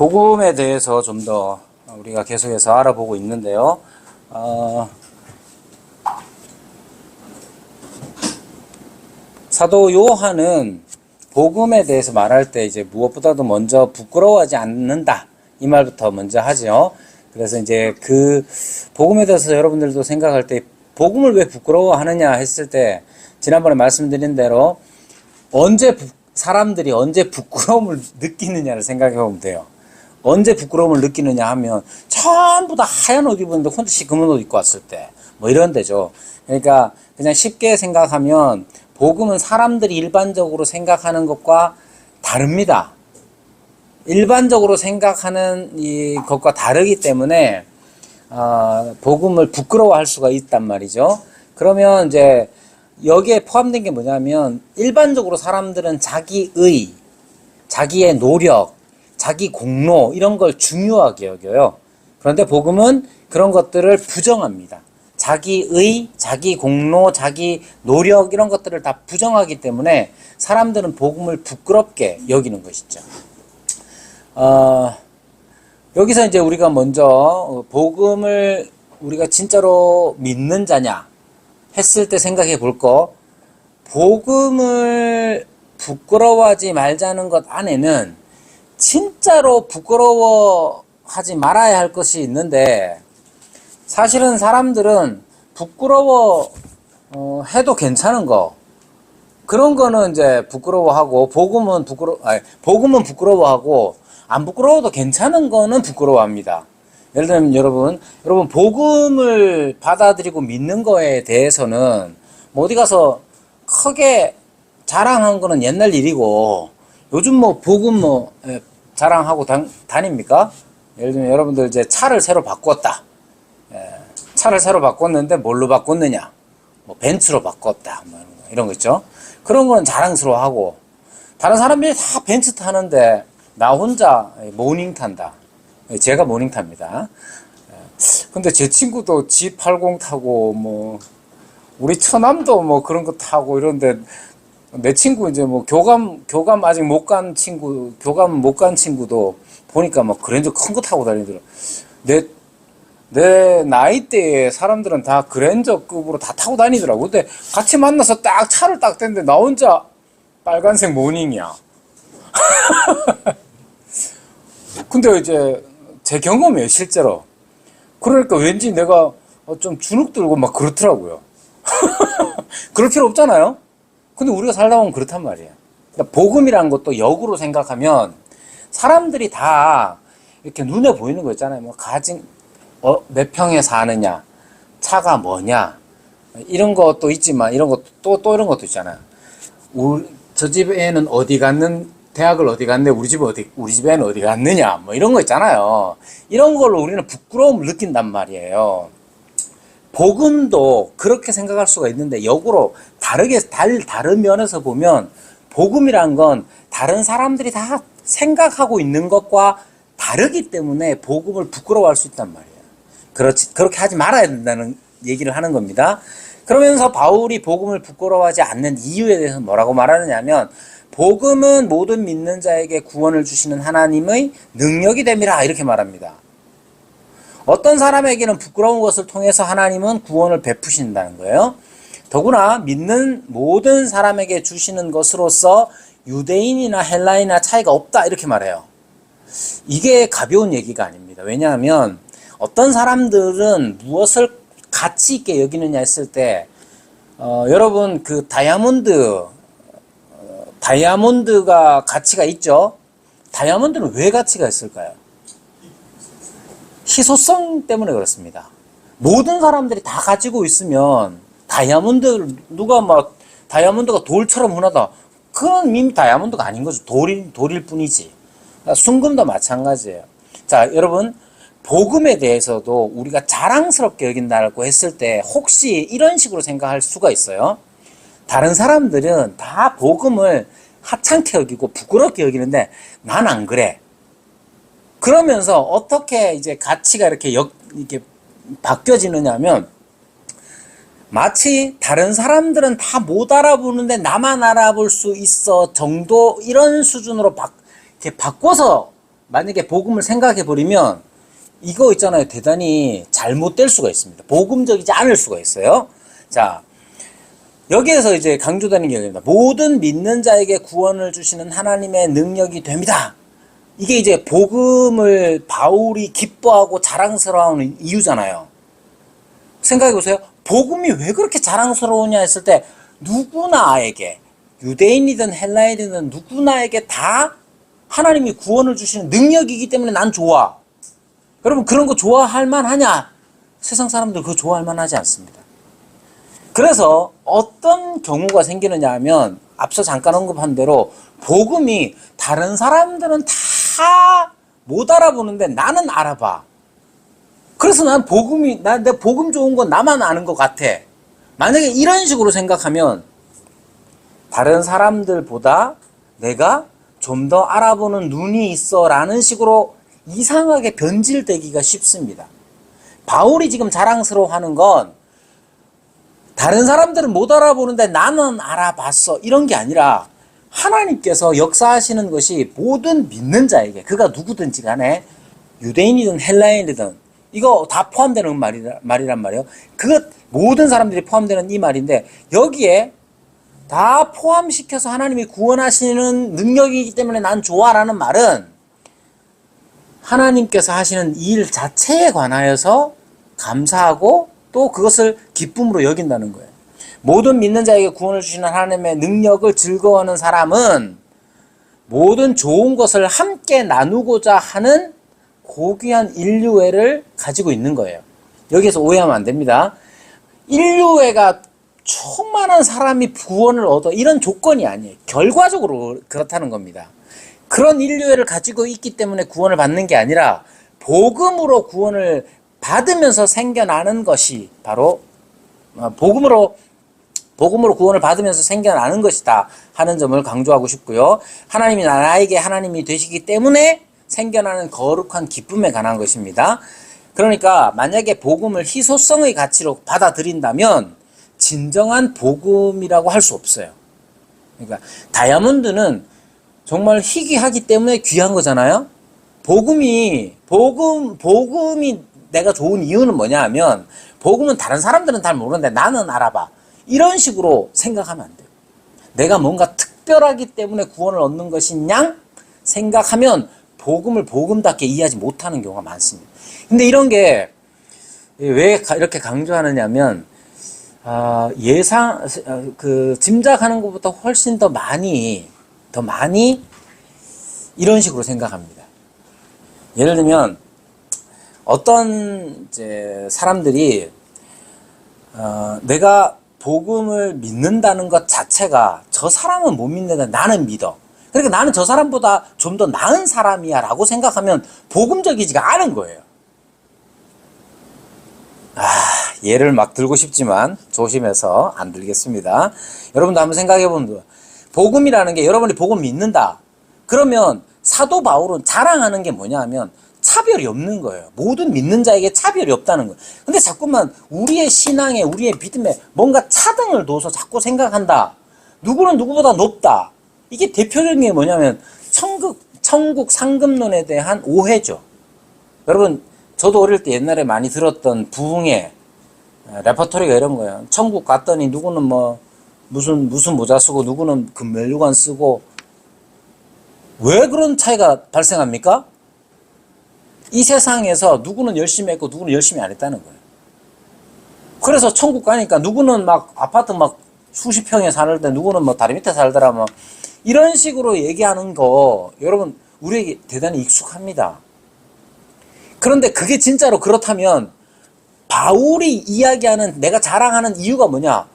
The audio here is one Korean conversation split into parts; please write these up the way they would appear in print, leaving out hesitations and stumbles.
복음에 대해서 좀 더 우리가 계속해서 알아보고 있는데요. 사도 요한은 복음에 대해서 말할 때 이제 무엇보다도 먼저 부끄러워하지 않는다. 이 말부터 먼저 하죠. 그래서 이제 그 복음에 대해서 여러분들도 생각할 때 복음을 왜 부끄러워하느냐 했을 때 지난번에 말씀드린 대로 사람들이 언제 부끄러움을 느끼느냐를 생각해 보면 돼요. 언제 부끄러움을 느끼느냐 하면 전부 다 하얀 옷 입었는데 혼자 시커먼 옷 입고 왔을 때 뭐 이런 데죠. 그러니까 그냥 쉽게 생각하면 복음은 사람들이 일반적으로 생각하는 것과 다릅니다. 일반적으로 생각하는 이 것과 다르기 때문에 복음을 부끄러워할 수가 있단 말이죠. 그러면 이제 여기에 포함된 게 뭐냐면 일반적으로 사람들은 자기의, 자기의 노력, 자기 공로 이런 걸 중요하게 여겨요. 그런데 복음은 그런 것들을 부정합니다. 자기의, 자기 공로, 자기 노력 이런 것들을 다 부정하기 때문에 사람들은 복음을 부끄럽게 여기는 것이죠. 여기서 이제 우리가 먼저 복음을 우리가 진짜로 믿는 자냐 했을 때 생각해 볼 거, 복음을 부끄러워하지 말자는 것 안에는 진짜로 부끄러워하지 말아야 할 것이 있는데, 사실은 사람들은 부끄러워 해도 괜찮은 거, 그런 거는 이제 부끄러워하고, 복음은 부끄러워하고 안 부끄러워도 괜찮은 거는 부끄러워합니다. 예를 들면 여러분 복음을 받아들이고 믿는 거에 대해서는 뭐 어디 가서 크게 자랑한 거는 옛날 일이고, 요즘 뭐 복음 자랑하고 다닙니까? 예를 들면 여러분들 이제 차를 새로 바꿨다. 차를 새로 바꿨는데 뭘로 바꿨느냐? 뭐 벤츠로 바꿨다. 뭐 이런 거 있죠. 그런 거는 자랑스러워하고, 다른 사람들이 다 벤츠 타는데 나 혼자 모닝 탄다. 제가 모닝 탑니다. 근데 제 친구도 G80 타고, 뭐 우리 처남도 뭐 그런 거 타고 이런데, 내 친구 이제 뭐 교감 아직 못 간 친구도 보니까 뭐 그랜저 큰 거 타고 다니더라. 내 나이대에 사람들은 다 그랜저급으로 다 타고 다니더라고. 근데 같이 만나서 딱 차를 딱 댔는데 나 혼자 빨간색 모닝이야. 근데 이제 제 경험이에요, 실제로. 그러니까 왠지 내가 좀 주눅 들고 막 그렇더라고요. 그럴 필요 없잖아요. 근데 우리가 살다 보면 그렇단 말이에요. 그러니까 복음이라는 것도 역으로 생각하면 사람들이 다 이렇게 눈에 보이는 거 있잖아요. 뭐 몇 평에 사느냐, 차가 뭐냐, 이런 것도 있지만 이런 것도 또 이런 것도 있잖아요. 저 집 애는 대학을 어디 갔네, 우리 집 애는 어디 갔느냐, 뭐 이런 거 있잖아요. 이런 걸로 우리는 부끄러움을 느낀단 말이에요. 복음도 그렇게 생각할 수가 있는데, 역으로 다른 면에서 보면 복음이란 건 다른 사람들이 다 생각하고 있는 것과 다르기 때문에 복음을 부끄러워할 수 있단 말이에요. 그렇게 하지 말아야 된다는 얘기를 하는 겁니다. 그러면서 바울이 복음을 부끄러워하지 않는 이유에 대해서 뭐라고 말하느냐면, 복음은 모든 믿는 자에게 구원을 주시는 하나님의 능력이 됨이라, 이렇게 말합니다. 어떤 사람에게는 부끄러운 것을 통해서 하나님은 구원을 베푸신다는 거예요. 더구나 믿는 모든 사람에게 주시는 것으로서 유대인이나 헬라인이나 차이가 없다, 이렇게 말해요. 이게 가벼운 얘기가 아닙니다. 왜냐하면 어떤 사람들은 무엇을 가치 있게 여기느냐 했을 때, 여러분 그 다이아몬드가 가치가 있죠. 다이아몬드는 왜 가치가 있을까요? 희소성 때문에 그렇습니다. 모든 사람들이 다 가지고 있으면 누가 막 다이아몬드가 돌처럼 흔하다, 그건 이미 다이아몬드가 아닌 거죠. 돌일 뿐이지. 순금도 마찬가지예요. 자, 여러분, 복음에 대해서도 우리가 자랑스럽게 여긴다고 했을 때 혹시 이런 식으로 생각할 수가 있어요. 다른 사람들은 다 복음을 하찮게 여기고 부끄럽게 여기는데 난 안 그래. 그러면서 어떻게 이제 가치가 이렇게 바뀌어지느냐 하면, 마치 다른 사람들은 다 못 알아보는데 나만 알아볼 수 있어 정도, 이런 수준으로 이렇게 바꿔서 만약에 복음을 생각해 버리면 이거 있잖아요. 대단히 잘못될 수가 있습니다. 복음적이지 않을 수가 있어요. 자, 여기에서 이제 강조되는 게 여기입니다. 모든 믿는 자에게 구원을 주시는 하나님의 능력이 됩니다. 이게 이제 복음을 바울이 기뻐하고 자랑스러워하는 이유잖아요. 생각해 보세요. 복음이 왜 그렇게 자랑스러우냐 했을 때 누구나에게, 유대인이든 헬라인이든 누구나에게 다 하나님이 구원을 주시는 능력이기 때문에 난 좋아. 여러분 그런 거 좋아할 만하냐? 세상 사람들 그거 좋아할 만하지 않습니다. 그래서 어떤 경우가 생기느냐 하면 앞서 잠깐 언급한 대로 복음이 다른 사람들은 다 못 알아보는데 나는 알아봐. 그래서 난 내 복음 좋은 건 나만 아는 것 같아. 만약에 이런 식으로 생각하면 다른 사람들보다 내가 좀 더 알아보는 눈이 있어 라는 식으로 이상하게 변질되기가 쉽습니다. 바울이 지금 자랑스러워하는 건 다른 사람들은 못 알아보는데 나는 알아봤어 이런 게 아니라 하나님께서 역사하시는 것이 모든 믿는 자에게, 그가 누구든지 간에 유대인이든 헬라인이든 이거 다 포함되는 말이란 말이에요. 그 모든 사람들이 포함되는 이 말인데 여기에 다 포함시켜서 하나님이 구원하시는 능력이기 때문에 난 좋아라는 말은 하나님께서 하시는 일 자체에 관하여서 감사하고 또 그것을 기쁨으로 여긴다는 거예요. 모든 믿는 자에게 구원을 주시는 하나님의 능력을 즐거워하는 사람은 모든 좋은 것을 함께 나누고자 하는 고귀한 인류애를 가지고 있는 거예요. 여기서 오해하면 안 됩니다. 인류애가 충만한 사람이 구원을 얻어 이런 조건이 아니에요. 결과적으로 그렇다는 겁니다. 그런 인류애를 가지고 있기 때문에 구원을 받는 게 아니라 복음으로 구원을 받으면서 생겨나는 것이 바로 복음으로 구원을 받으면서 생겨나는 것이다 하는 점을 강조하고 싶고요. 하나님이 나에게 하나님이 되시기 때문에 생겨나는 거룩한 기쁨에 관한 것입니다. 그러니까 만약에 복음을 희소성의 가치로 받아들인다면 진정한 복음이라고 할 수 없어요. 그러니까 다이아몬드는 정말 희귀하기 때문에 귀한 거잖아요. 복음이 내가 좋은 이유는 뭐냐 하면 복음은 다른 사람들은 잘 모르는데 나는 알아봐. 이런 식으로 생각하면 안 돼요. 내가 뭔가 특별하기 때문에 구원을 얻는 것이냐 생각하면 복음을 복음답게 이해하지 못하는 경우가 많습니다. 근데 이런 게 왜 이렇게 강조하느냐면 짐작하는 것보다 훨씬 더 많이 이런 식으로 생각합니다. 예를 들면 어떤 이제 사람들이 내가 복음을 믿는다는 것 자체가 저 사람은 못 믿는데 나는 믿어. 그러니까 나는 저 사람보다 좀 더 나은 사람이야 라고 생각하면 복음적이지가 않은 거예요. 예를 막 들고 싶지만 조심해서 안 들겠습니다. 여러분도 한번 생각해 보면 돼요. 복음이라는 게 여러분이 복음 믿는다. 그러면 사도 바울은 자랑하는 게 뭐냐 하면 차별이 없는 거예요. 모든 믿는 자에게 차별이 없다는 거예요. 근데 자꾸만 우리의 신앙에 우리의 믿음에 뭔가 차등을 둬서 자꾸 생각한다. 누구는 누구보다 높다. 이게 대표적인 게 뭐냐면 천국 상급론에 대한 오해죠. 여러분 저도 어릴 때 옛날에 많이 들었던 부흥의 레퍼토리가 이런 거예요. 천국 갔더니 누구는 뭐 무슨 모자 쓰고 누구는 금면류관 쓰고. 왜 그런 차이가 발생합니까? 이 세상에서 누구는 열심히 했고 누구는 열심히 안 했다는 거예요. 그래서 천국 가니까 누구는 막 아파트 막 수십 평에 사는데 누구는 뭐 다리 밑에 살더라 뭐 이런 식으로 얘기하는 거 여러분 우리에게 대단히 익숙합니다. 그런데 그게 진짜로 그렇다면 바울이 이야기하는 내가 자랑하는 이유가 뭐냐?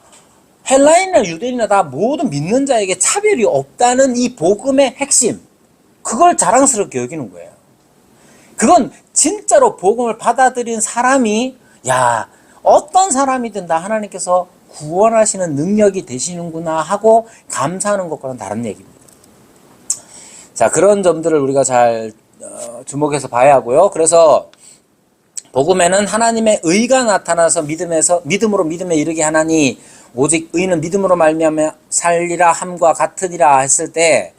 헬라인이나 유대인이나 다 모든 믿는 자에게 차별이 없다는 이 복음의 핵심, 그걸 자랑스럽게 여기는 거예요. 그건 진짜로 복음을 받아들인 사람이 어떤 사람이든 다 하나님께서 구원하시는 능력이 되시는구나 하고 감사하는 것과는 다른 얘기입니다. 자, 그런 점들을 우리가 잘 주목해서 봐야 하고요. 그래서 복음에는 하나님의 의가 나타나서 믿음으로 믿음에 이르게 하나니 오직 의는 믿음으로 말미암아 살리라 함과 같으니라 했을 때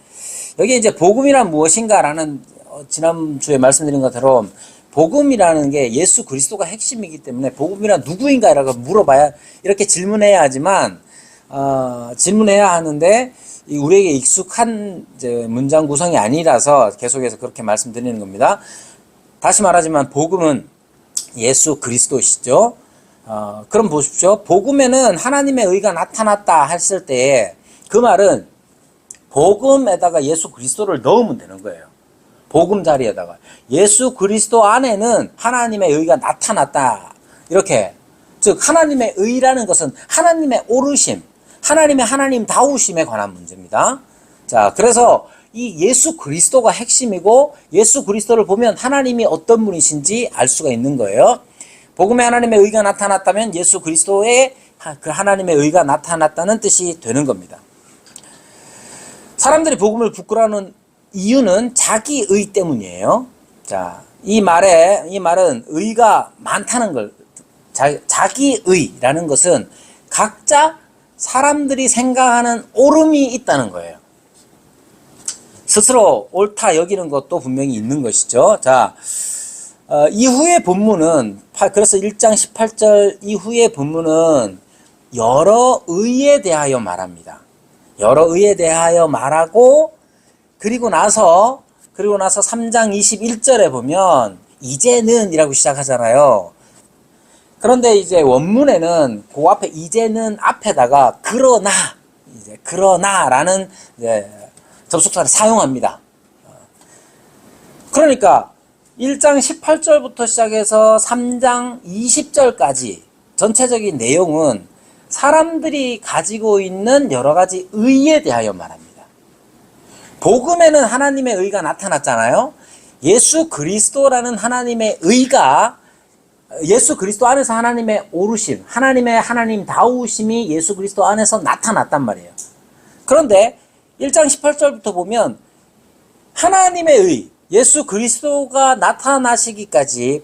여기 이제 복음이란 무엇인가라는 지난주에 말씀드린 것처럼 복음이라는 게 예수 그리스도가 핵심이기 때문에 복음이란 누구인가라고 물어봐야, 이렇게 질문해야 하지만, 질문해야 하는데, 우리에게 익숙한 이제 문장 구성이 아니라서 계속해서 그렇게 말씀드리는 겁니다. 다시 말하지만 복음은 예수 그리스도시죠. 그럼 보십시오. 복음에는 하나님의 의가 나타났다 했을 때 그 말은 복음에다가 예수 그리스도를 넣으면 되는 거예요. 복음 자리에다가 예수 그리스도 안에는 하나님의 의가 나타났다. 이렇게, 즉 하나님의 의라는 것은 하나님의 오르심, 하나님의 하나님다우심에 관한 문제입니다. 자, 그래서 이 예수 그리스도가 핵심이고 예수 그리스도를 보면 하나님이 어떤 분이신지 알 수가 있는 거예요. 복음에 하나님의 의가 나타났다면 예수 그리스도의 그 하나님의 의가 나타났다는 뜻이 되는 겁니다. 사람들이 복음을 부끄러워하는 이유는 자기의 때문이에요. 자, 이 말은 의가 많다는 걸, 자기의라는 것은 각자 사람들이 생각하는 옳음이 있다는 거예요. 스스로 옳다 여기는 것도 분명히 있는 것이죠. 자, 이후의 본문은, 그래서 1장 18절 이후의 본문은 여러 의에 대하여 말합니다. 여러 의에 대하여 말하고, 그리고 나서 3장 21절에 보면 이제는 이라고 시작하잖아요. 그런데 이제 원문에는 그 앞에 이제는 앞에다가 그러나라는 이제 접속사를 사용합니다. 그러니까 1장 18절부터 시작해서 3장 20절까지 전체적인 내용은 사람들이 가지고 있는 여러 가지 의에 대하여 말합니다. 복음에는 하나님의 의가 나타났잖아요. 예수 그리스도라는 하나님의 의가, 예수 그리스도 안에서 하나님의 오르심, 하나님의 하나님다우심이 예수 그리스도 안에서 나타났단 말이에요. 그런데 1장 18절부터 보면 하나님의 의, 예수 그리스도가 나타나시기까지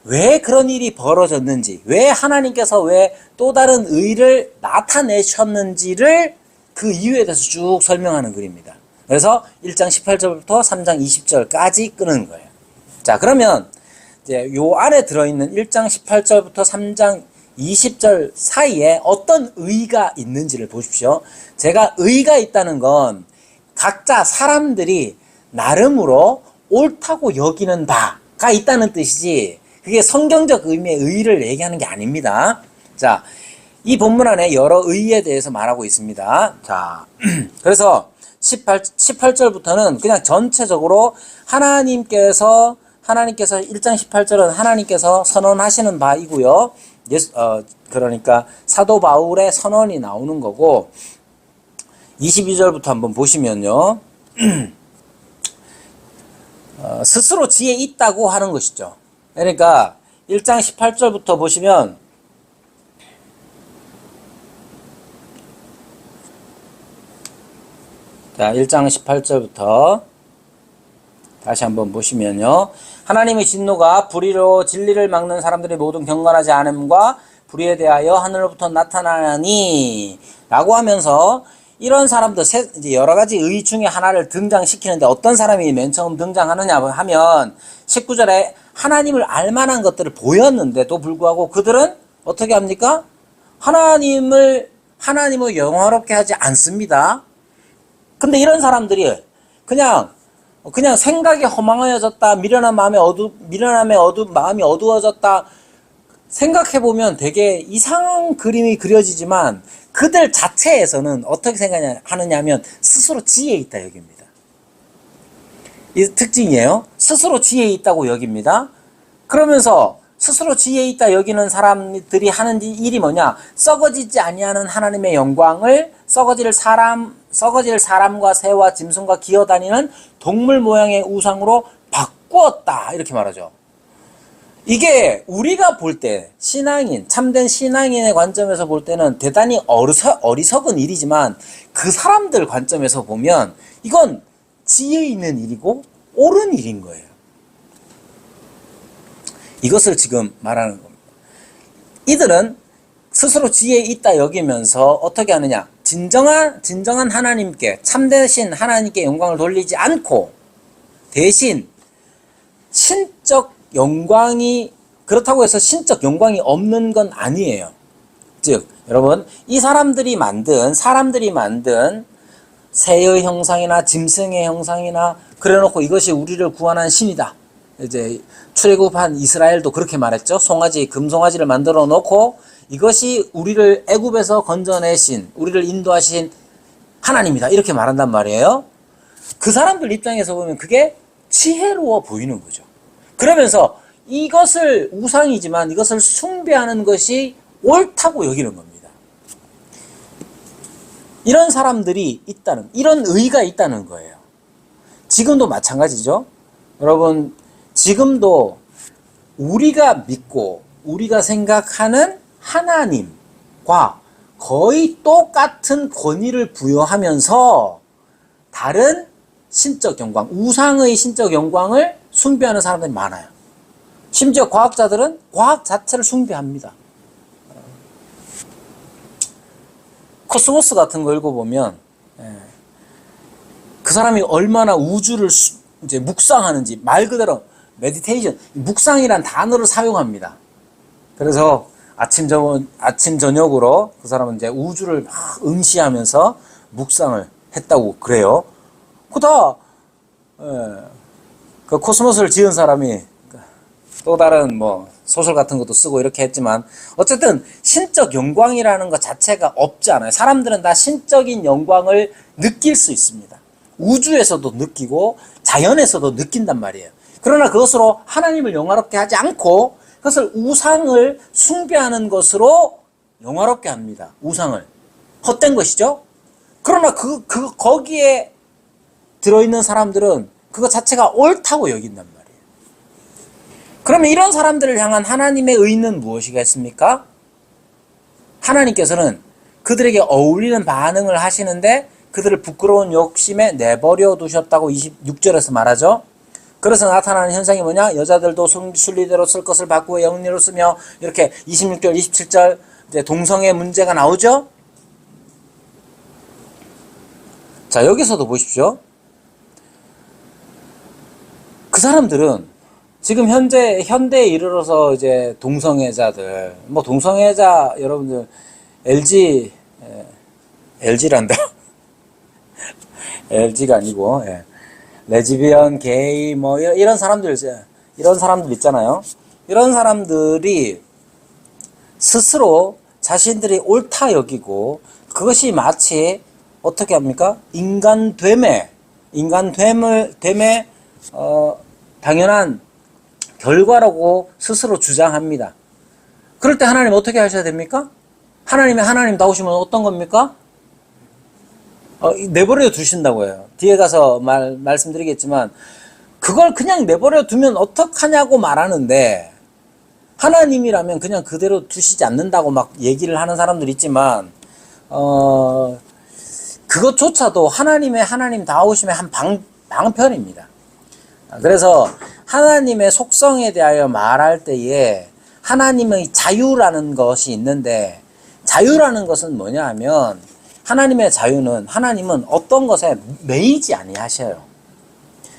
왜 그런 일이 벌어졌는지, 왜 하나님께서 왜 또 다른 의를 나타내셨는지를 그 이유에 대해서 쭉 설명하는 글입니다. 그래서 1장 18절부터 3장 20절까지 끄는 거예요. 자, 그러면 이제 요 안에 들어있는 1장 18절부터 3장 20절 사이에 어떤 의가 있는지를 보십시오. 제가 의가 있다는 건 각자 사람들이 나름으로 옳다고 여기는 바가 있다는 뜻이지, 그게 성경적 의미의 의를 얘기하는 게 아닙니다. 자, 이 본문 안에 여러 의에 대해서 말하고 있습니다. 자, 그래서 18절부터는 그냥 전체적으로 하나님께서 1장 18절은 하나님께서 선언하시는 바이고요. 그러니까 사도 바울의 선언이 나오는 거고, 22절부터 한번 보시면요. 스스로 지혜 있다고 하는 것이죠. 그러니까 1장 18절부터 보시면 자, 1장 18절부터 다시 한번 보시면요. 하나님의 진노가 불의로 진리를 막는 사람들이 모든 경건하지 않음과 불의에 대하여 하늘로부터 나타나니 라고 하면서, 이런 사람들 이제 여러 가지 의 중에 하나를 등장시키는데 어떤 사람이 맨 처음 등장하느냐 하면 19절에 하나님을 알만한 것들을 보였는데도 불구하고 그들은 어떻게 합니까? 하나님을 영화롭게 하지 않습니다. 근데 이런 사람들이 그냥 생각이 허망해졌다, 미련함에 마음이 어두워졌다, 생각해보면 되게 이상한 그림이 그려지지만 그들 자체에서는 어떻게 생각하느냐 하면 스스로 지혜 있다 여깁니다. 이 특징이에요. 스스로 지혜 있다고 여깁니다. 그러면서 스스로 지혜 있다 여기는 사람들이 하는 일이 뭐냐? 썩어지지 아니하는 하나님의 영광을 썩어질 사람과 새와 짐승과 기어다니는 동물 모양의 우상으로 바꾸었다, 이렇게 말하죠. 이게 우리가 볼 때 참된 신앙인의 관점에서 볼 때는 대단히 어리석은 일이지만 그 사람들 관점에서 보면 이건 지혜 있는 일이고 옳은 일인 거예요. 이것을 지금 말하는 겁니다. 이들은 스스로 지혜 있다 여기면서 어떻게 하느냐? 진정한 하나님께, 참되신 하나님께 영광을 돌리지 않고 대신 신적 영광이, 그렇다고 해서 신적 영광이 없는 건 아니에요. 즉 여러분, 이 사람들이 만든 새의 형상이나 짐승의 형상이나 그래놓고 이것이 우리를 구원한 신이다. 이제 출애굽한 이스라엘도 그렇게 말했죠. 송아지, 금송아지를 만들어 놓고 이것이 우리를 애굽에서 건져내신, 우리를 인도하신 하나님이다, 이렇게 말한단 말이에요. 그 사람들 입장에서 보면 그게 지혜로워 보이는 거죠. 그러면서 이것을, 우상이지만 이것을 숭배하는 것이 옳다고 여기는 겁니다. 이런 사람들이 있다는, 이런 의가 있다는 거예요. 지금도 마찬가지죠. 여러분, 지금도 우리가 믿고 우리가 생각하는 하나님과 거의 똑같은 권위를 부여하면서 다른 신적 영광, 우상의 신적 영광을 숭배하는 사람들이 많아요. 심지어 과학자들은 과학 자체를 숭배합니다. 코스모스 같은 거 읽어보면 그 사람이 얼마나 우주를 이제 묵상하는지, 말 그대로 메디테이션, 묵상이란 단어를 사용합니다. 그래서 아침 저녁으로 그 사람은 이제 우주를 막 응시하면서 묵상을 했다고 그래요. 그 코스모스를 지은 사람이 또 다른 뭐 소설 같은 것도 쓰고 이렇게 했지만, 어쨌든 신적 영광이라는 것 자체가 없지 않아요. 사람들은 다 신적인 영광을 느낄 수 있습니다. 우주에서도 느끼고 자연에서도 느낀단 말이에요. 그러나 그것으로 하나님을 영화롭게 하지 않고 그것을 우상을 숭배하는 것으로 영화롭게 합니다. 우상을. 헛된 것이죠. 그러나 거기에 들어있는 사람들은 그것 자체가 옳다고 여긴단 말이에요. 그러면 이런 사람들을 향한 하나님의 의는 무엇이겠습니까? 하나님께서는 그들에게 어울리는 반응을 하시는데 그들을 부끄러운 욕심에 내버려 두셨다고 26절에서 말하죠. 그래서 나타나는 현상이 뭐냐? 여자들도 순리대로 쓸 것을 바꾸어 영리로 쓰며, 이렇게 26절, 27절 이제 동성애 문제가 나오죠. 자, 여기서도 보십시오. 그 사람들은 지금 현대에 이르러서 이제 동성애자들, 뭐 동성애자 여러분들 LG란다. LG가 아니고, 레즈비언, 게이, 뭐, 이런 사람들 있잖아요. 이런 사람들이 스스로 자신들이 옳다 여기고, 그것이 마치, 어떻게 합니까? 인간됨의, 당연한 결과라고 스스로 주장합니다. 그럴 때 하나님 어떻게 하셔야 됩니까? 하나님다우시면 어떤 겁니까? 내버려 두신다고 해요. 뒤에 가서 말씀드리겠지만, 그걸 그냥 내버려 두면 어떡하냐고 말하는데, 하나님이라면 그냥 그대로 두시지 않는다고 막 얘기를 하는 사람들 있지만, 그것조차도 하나님다우심의 한 방편입니다. 그래서 하나님의 속성에 대하여 말할 때에 하나님의 자유라는 것이 있는데, 자유라는 것은 뭐냐 하면, 하나님은 어떤 것에 매이지 아니하셔요.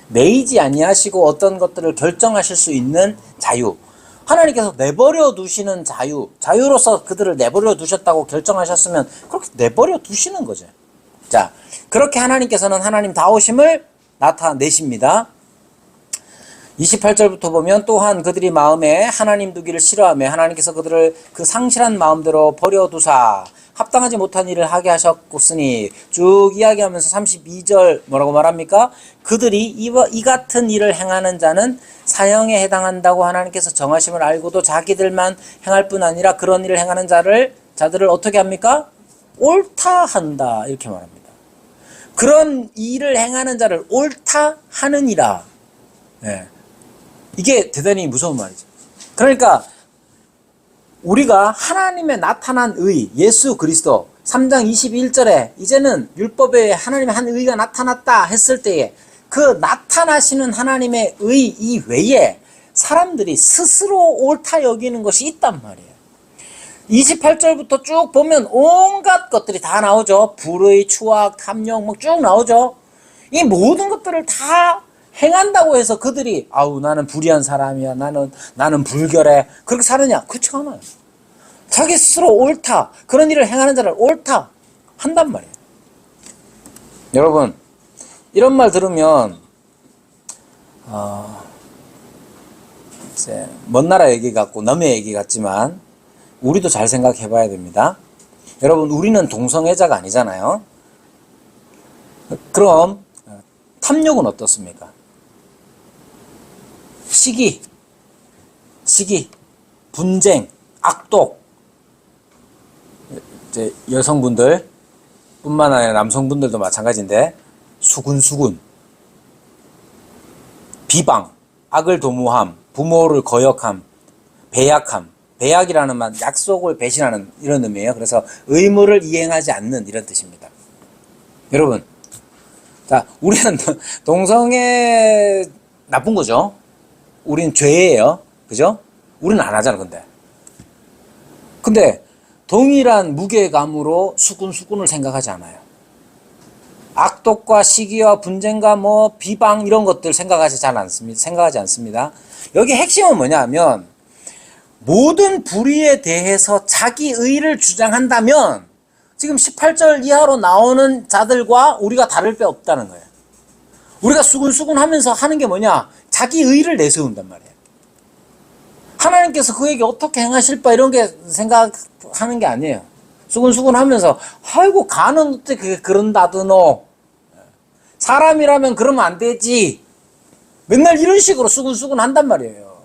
매이지 아니하시고 어떤 것들을 결정하실 수 있는 자유. 하나님께서 내버려 두시는 자유로서 그들을 내버려 두셨다고 결정하셨으면 그렇게 내버려 두시는 거죠. 자, 그렇게 하나님께서는 하나님다우심을 나타내십니다. 28절부터 보면, 또한 그들이 마음에 하나님 두기를 싫어하며 하나님께서 그들을 그 상실한 마음대로 버려두사 합당하지 못한 일을 하게 하셨으니, 쭉 이야기하면서 32절 뭐라고 말합니까? 그들이 이 같은 일을 행하는 자는 사형에 해당한다고 하나님께서 정하심을 알고도 자기들만 행할 뿐 아니라 그런 일을 행하는 자들을 어떻게 합니까? 옳다 한다, 이렇게 말합니다. 그런 일을 행하는 자를 옳다 하느니라. 이게 대단히 무서운 말이죠. 그러니까 우리가 하나님의 나타난 의, 예수 그리스도 3장 21절에 이제는 율법에 하나님의 한 의가 나타났다 했을 때에, 그 나타나시는 하나님의 의 이외에 사람들이 스스로 옳다 여기는 것이 있단 말이에요. 28절부터 쭉 보면 온갖 것들이 다 나오죠. 불의, 추악, 탐욕 뭐 쭉 나오죠. 이 모든 것들을 다 행한다고 해서 그들이 아우 나는 불의한 사람이야, 나는 불결해, 그렇게 사느냐? 그렇지 않아요. 자기 스스로 옳다, 그런 일을 행하는 자를 옳다 한단 말이에요. 여러분, 이런 말 들으면 이제 먼 나라 얘기 같고 남의 얘기 같지만 우리도 잘 생각해 봐야 됩니다. 여러분, 우리는 동성애자가 아니잖아요. 그럼 탐욕은 어떻습니까? 시기, 분쟁, 악독. 이제 여성분들 뿐만 아니라 남성분들도 마찬가지인데, 수군수군, 비방, 악을 도모함, 부모를 거역함, 배약함. 배약이라는 말, 약속을 배신하는 이런 의미예요. 그래서 의무를 이행하지 않는 이런 뜻입니다. 여러분, 자, 우리는 동성애 나쁜 거죠. 우리는 죄예요. 그죠? 우리는 안 하잖아, 근데 동일한 무게감으로 수군을 생각하지 않아요. 악독과 시기와 분쟁과 비방 이런 것들 생각하지 않습니다. 여기 핵심은 뭐냐면, 모든 불의에 대해서 자기 의를 주장한다면 지금 18절 이하로 나오는 자들과 우리가 다를 게 없다는 거예요. 우리가 수군수군 하면서 하는 게 뭐냐? 자기 의를 내세운단 말이에요. 하나님께서 그에게 어떻게 행하실 바 이런 게 생각하는 게 아니에요. 수군수군 하면서 아이고 간은 어떻게 그런다드노, 사람이라면 그러면 안 되지, 맨날 이런 식으로 수군수군 한단 말이에요.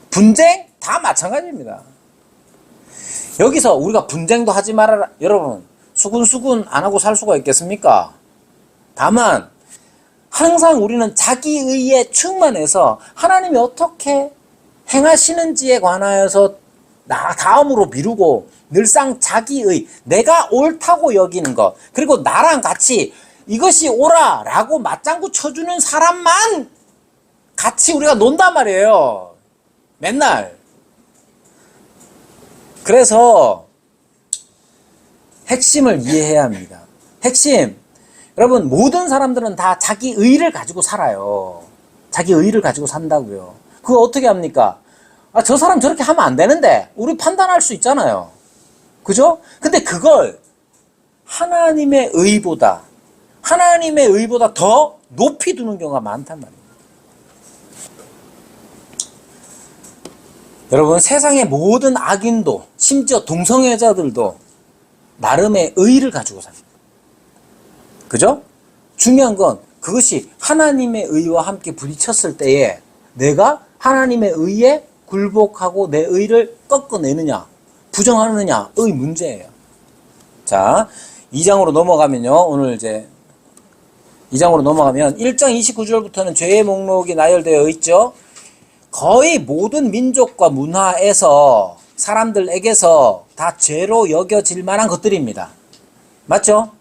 분쟁? 다 마찬가지입니다. 여기서 우리가 분쟁도 하지 말아라. 여러분, 수군수군 안 하고 살 수가 있겠습니까? 다만 항상 우리는 자기의에 충만해서 하나님이 어떻게 행하시는지에 관하여서 다음으로 미루고 늘상 자기의, 내가 옳다고 여기는 것, 그리고 나랑 같이 이것이 옳아 라고 맞장구 쳐주는 사람만 같이 우리가 논단 말이에요. 맨날. 그래서 핵심을 이해해야 합니다. 핵심, 여러분, 모든 사람들은 다 자기 의를 가지고 살아요. 자기 의를 가지고 산다고요. 그거 어떻게 합니까? 저 사람 저렇게 하면 안 되는데 우리 판단할 수 있잖아요. 그죠? 근데 그걸 하나님의 의보다 더 높이 두는 경우가 많단 말이에요. 여러분, 세상의 모든 악인도, 심지어 동성애자들도 나름의 의를 가지고 삽니다. 그죠? 중요한 건 그것이 하나님의 의와 함께 부딪혔을 때에 내가 하나님의 의에 굴복하고 내 의를 꺾어내느냐, 부정하느냐의 문제예요. 자, 2장으로 넘어가면요. 오늘 이제 2장으로 넘어가면 1장 29절부터는 죄의 목록이 나열되어 있죠. 거의 모든 민족과 문화에서 사람들에게서 다 죄로 여겨질 만한 것들입니다. 맞죠?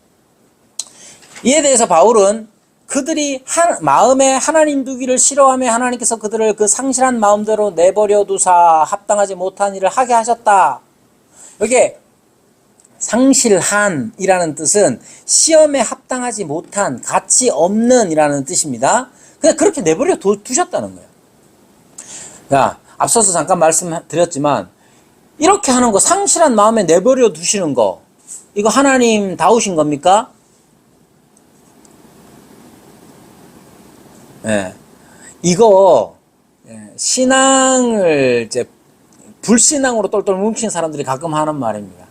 이에 대해서 바울은 그들이 마음에 하나님 두기를 싫어하며 하나님께서 그들을 그 상실한 마음대로 내버려 두사 합당하지 못한 일을 하게 하셨다. 여기에 상실한이라는 뜻은 시험에 합당하지 못한, 가치 없는 이라는 뜻입니다. 그냥 그렇게 내버려 두셨다는 거예요. 자, 앞서서 잠깐 말씀드렸지만 이렇게 하는 거, 상실한 마음에 내버려 두시는 거, 이거 하나님 다우신 겁니까? 예. 이거 신앙을 이제 불신앙으로 똘똘 뭉친 사람들이 가끔 하는 말입니다.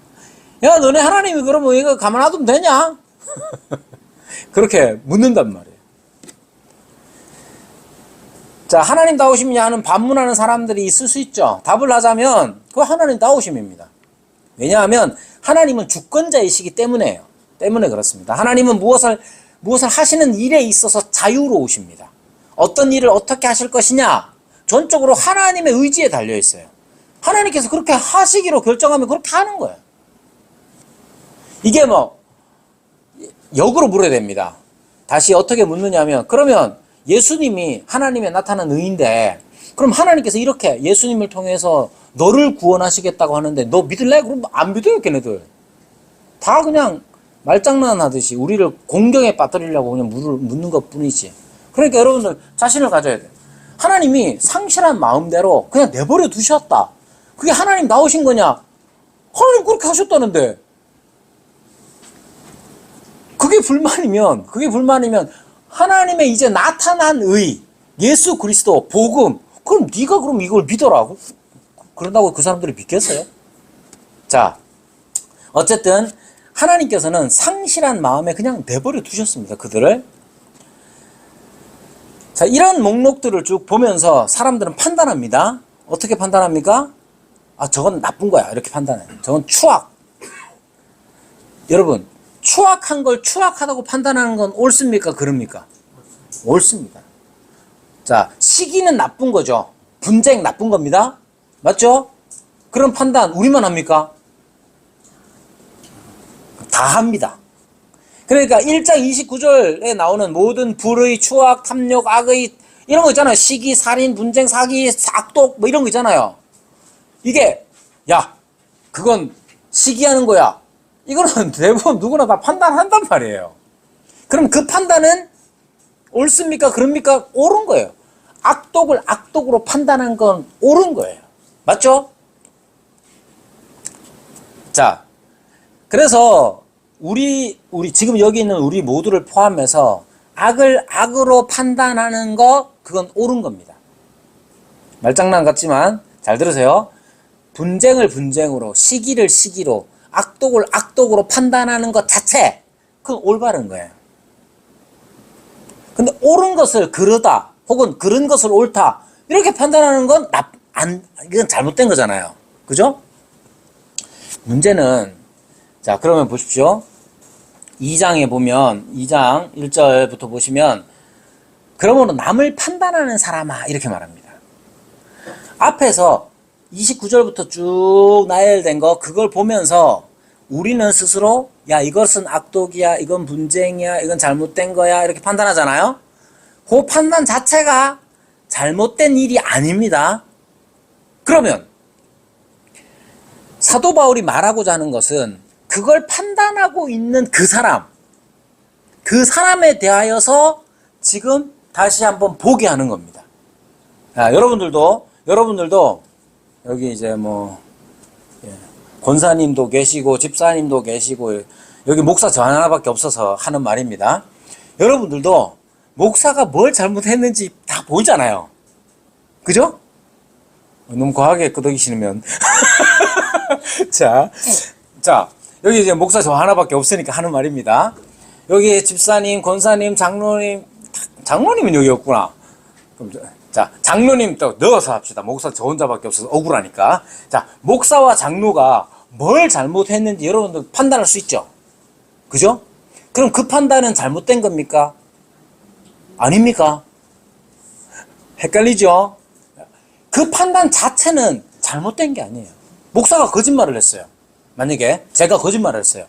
야, 너네 하나님이 그러면 이거 가만 놔두면 되냐? 그렇게 묻는단 말이에요. 자, 하나님 다우심이냐 하는 반문하는 사람들이 있을 수 있죠. 답을 하자면 그거 하나님 다우심입니다. 왜냐하면 하나님은 주권자이시기 때문에 그렇습니다. 하나님은 무엇을 하시는 일에 있어서 자유로우십니다. 어떤 일을 어떻게 하실 것이냐, 전적으로 하나님의 의지에 달려 있어요. 하나님께서 그렇게 하시기로 결정하면 그렇게 하는 거예요. 이게 역으로 물어야 됩니다. 다시 어떻게 묻느냐면, 그러면 예수님이 하나님의 나타난 의인데, 그럼 하나님께서 이렇게 예수님을 통해서 너를 구원하시겠다고 하는데 너 믿을래? 그럼 안 믿어요, 걔네들. 다 그냥 말장난 하듯이 우리를 공경에 빠뜨리려고 그냥 묻는 것 뿐이지. 그러니까 여러분들 자신을 가져야 돼요. 하나님이 상실한 마음대로 그냥 내버려 두셨다. 그게 하나님 나오신 거냐? 하나님 그렇게 하셨다는데. 그게 불만이면 하나님의 이제 나타난 의, 예수 그리스도, 복음, 그럼 네가 그럼 이걸 믿어라고? 그런다고 그 사람들이 믿겠어요? 자, 어쨌든 하나님께서는 상실한 마음에 그냥 내버려 두셨습니다. 그들을. 자, 이런 목록들을 쭉 보면서 사람들은 판단합니다. 어떻게 판단합니까? 아, 저건 나쁜 거야. 이렇게 판단해요. 저건 추악. 여러분, 추악한 걸 추악하다고 판단하는 건 옳습니까? 그럽니까? 옳습니다. 자, 시기는 나쁜 거죠. 분쟁 나쁜 겁니다. 맞죠? 그런 판단 우리만 합니까? 다 합니다. 그러니까 1장 29절에 나오는 모든 불의, 추악, 탐욕, 악의 이런 거 있잖아요. 시기, 살인, 분쟁, 사기, 악독 뭐 이런 거 있잖아요. 이게 야, 그건 시기하는 거야. 이거는 대부분 누구나 다 판단한단 말이에요. 그럼 그 판단은 옳습니까? 그럽니까? 옳은 거예요. 악독을 악독으로 판단한 건 옳은 거예요. 맞죠? 자, 그래서 우리 지금 여기 있는 우리 모두를 포함해서 악을 악으로 판단하는 거 그건 옳은 겁니다. 말장난 같지만 잘 들으세요. 분쟁을 분쟁으로, 시기를 시기로, 악독을 악독으로 판단하는 것 자체 그건 올바른 거예요. 근데 옳은 것을 그르다 혹은 그른 것을 옳다 이렇게 판단하는 건 이건 잘못된 거잖아요. 그죠? 문제는 자, 그러면 보십시오. 2장에 보면 2장 1절부터 보시면 그러므로 남을 판단하는 사람아 이렇게 말합니다. 앞에서 29절부터 쭉 나열된 거 그걸 보면서 우리는 스스로 야 이것은 악독이야, 이건 분쟁이야, 이건 잘못된 거야 이렇게 판단하잖아요. 그 판단 자체가 잘못된 일이 아닙니다. 그러면 사도 바울이 말하고자 하는 것은 그걸 판단하고 있는 그 사람에 대하여서 지금 다시 한번 보게 하는 겁니다. 자, 여러분들도 여기 이제 권사님도 계시고 집사님도 계시고 여기 목사 저 하나밖에 없어서 하는 말입니다. 여러분들도 목사가 뭘 잘못했는지 다 보이잖아요. 그죠? 너무 과하게 끄덕이시면 자 여기 이제 목사 저 하나밖에 없으니까 하는 말입니다. 여기 집사님, 권사님, 장로님은 여기 없구나. 그럼 자, 장로님 또 넣어서 합시다. 목사 저 혼자밖에 없어서 억울하니까. 자, 목사와 장로가 뭘 잘못했는지 여러분들 판단할 수 있죠. 그죠? 그럼 그 판단은 잘못된 겁니까? 아닙니까? 헷갈리죠? 그 판단 자체는 잘못된 게 아니에요. 목사가 거짓말을 했어요. 만약에 제가 거짓말을 했어요.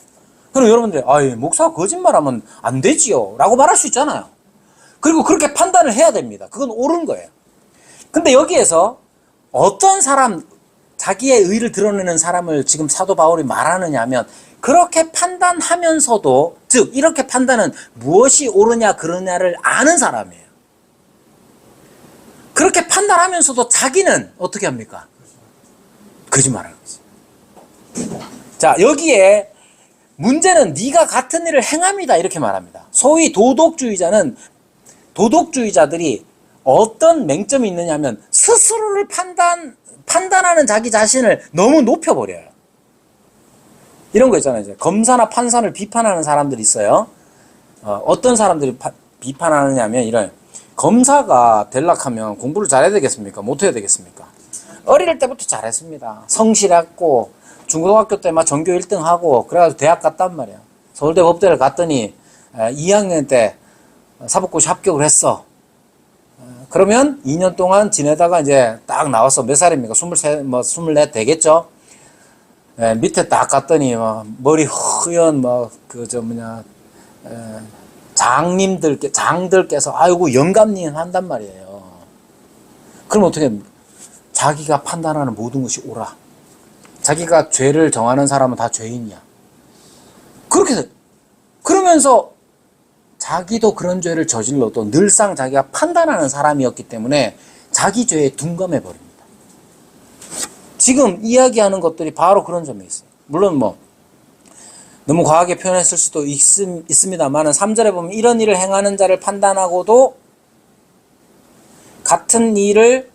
그럼 여러분들이 목사가 거짓말하면 안 되지요 라고 말할 수 있잖아요. 그리고 그렇게 판단을 해야 됩니다. 그건 옳은 거예요. 근데 여기에서 어떤 사람, 자기의 의를 드러내는 사람을 지금 사도 바울이 말하느냐 하면 그렇게 판단하면서도, 즉 이렇게 판단은 무엇이 옳으냐 그르냐를 아는 사람이에요. 그렇게 판단하면서도 자기는 어떻게 합니까? 거짓말하는 거지. 자, 여기에 문제는 네가 같은 일을 행함이다 이렇게 말합니다. 소위 도덕주의자들이 어떤 맹점이 있느냐 하면 스스로를 판단하는 자기 자신을 너무 높여버려요. 이런 거 있잖아요. 이제 검사나 판사를 비판하는 사람들이 있어요. 어떤 사람들이 비판하느냐 하면 이런, 검사가 되려고 하면 공부를 잘해야 되겠습니까? 못해야 되겠습니까? 어릴 때부터 잘했습니다. 성실했고 중고등학교 때 막 전교 1등 하고 그래가지고 대학 갔단 말이야. 서울대 법대를 갔더니 2학년 때 사법고시 합격을 했어. 그러면 2년 동안 지내다가 이제 딱 나와서 몇 살입니까? 23, 24 되겠죠? 밑에 딱 갔더니 머리 허연 장들께서 아이고 영감님 한단 말이에요. 그럼 어떻게 합니까? 자기가 판단하는 모든 것이 옳아. 자기가 죄를 정하는 사람은 다 죄인이야. 그러면서 자기도 그런 죄를 저질러도 늘상 자기가 판단하는 사람이었기 때문에 자기 죄에 둔감해 버립니다. 지금 이야기하는 것들이 바로 그런 점이 있어요. 물론 뭐 너무 과하게 표현했을 수도 있습니다만 3절에 보면 이런 일을 행하는 자를 판단하고도 같은 일을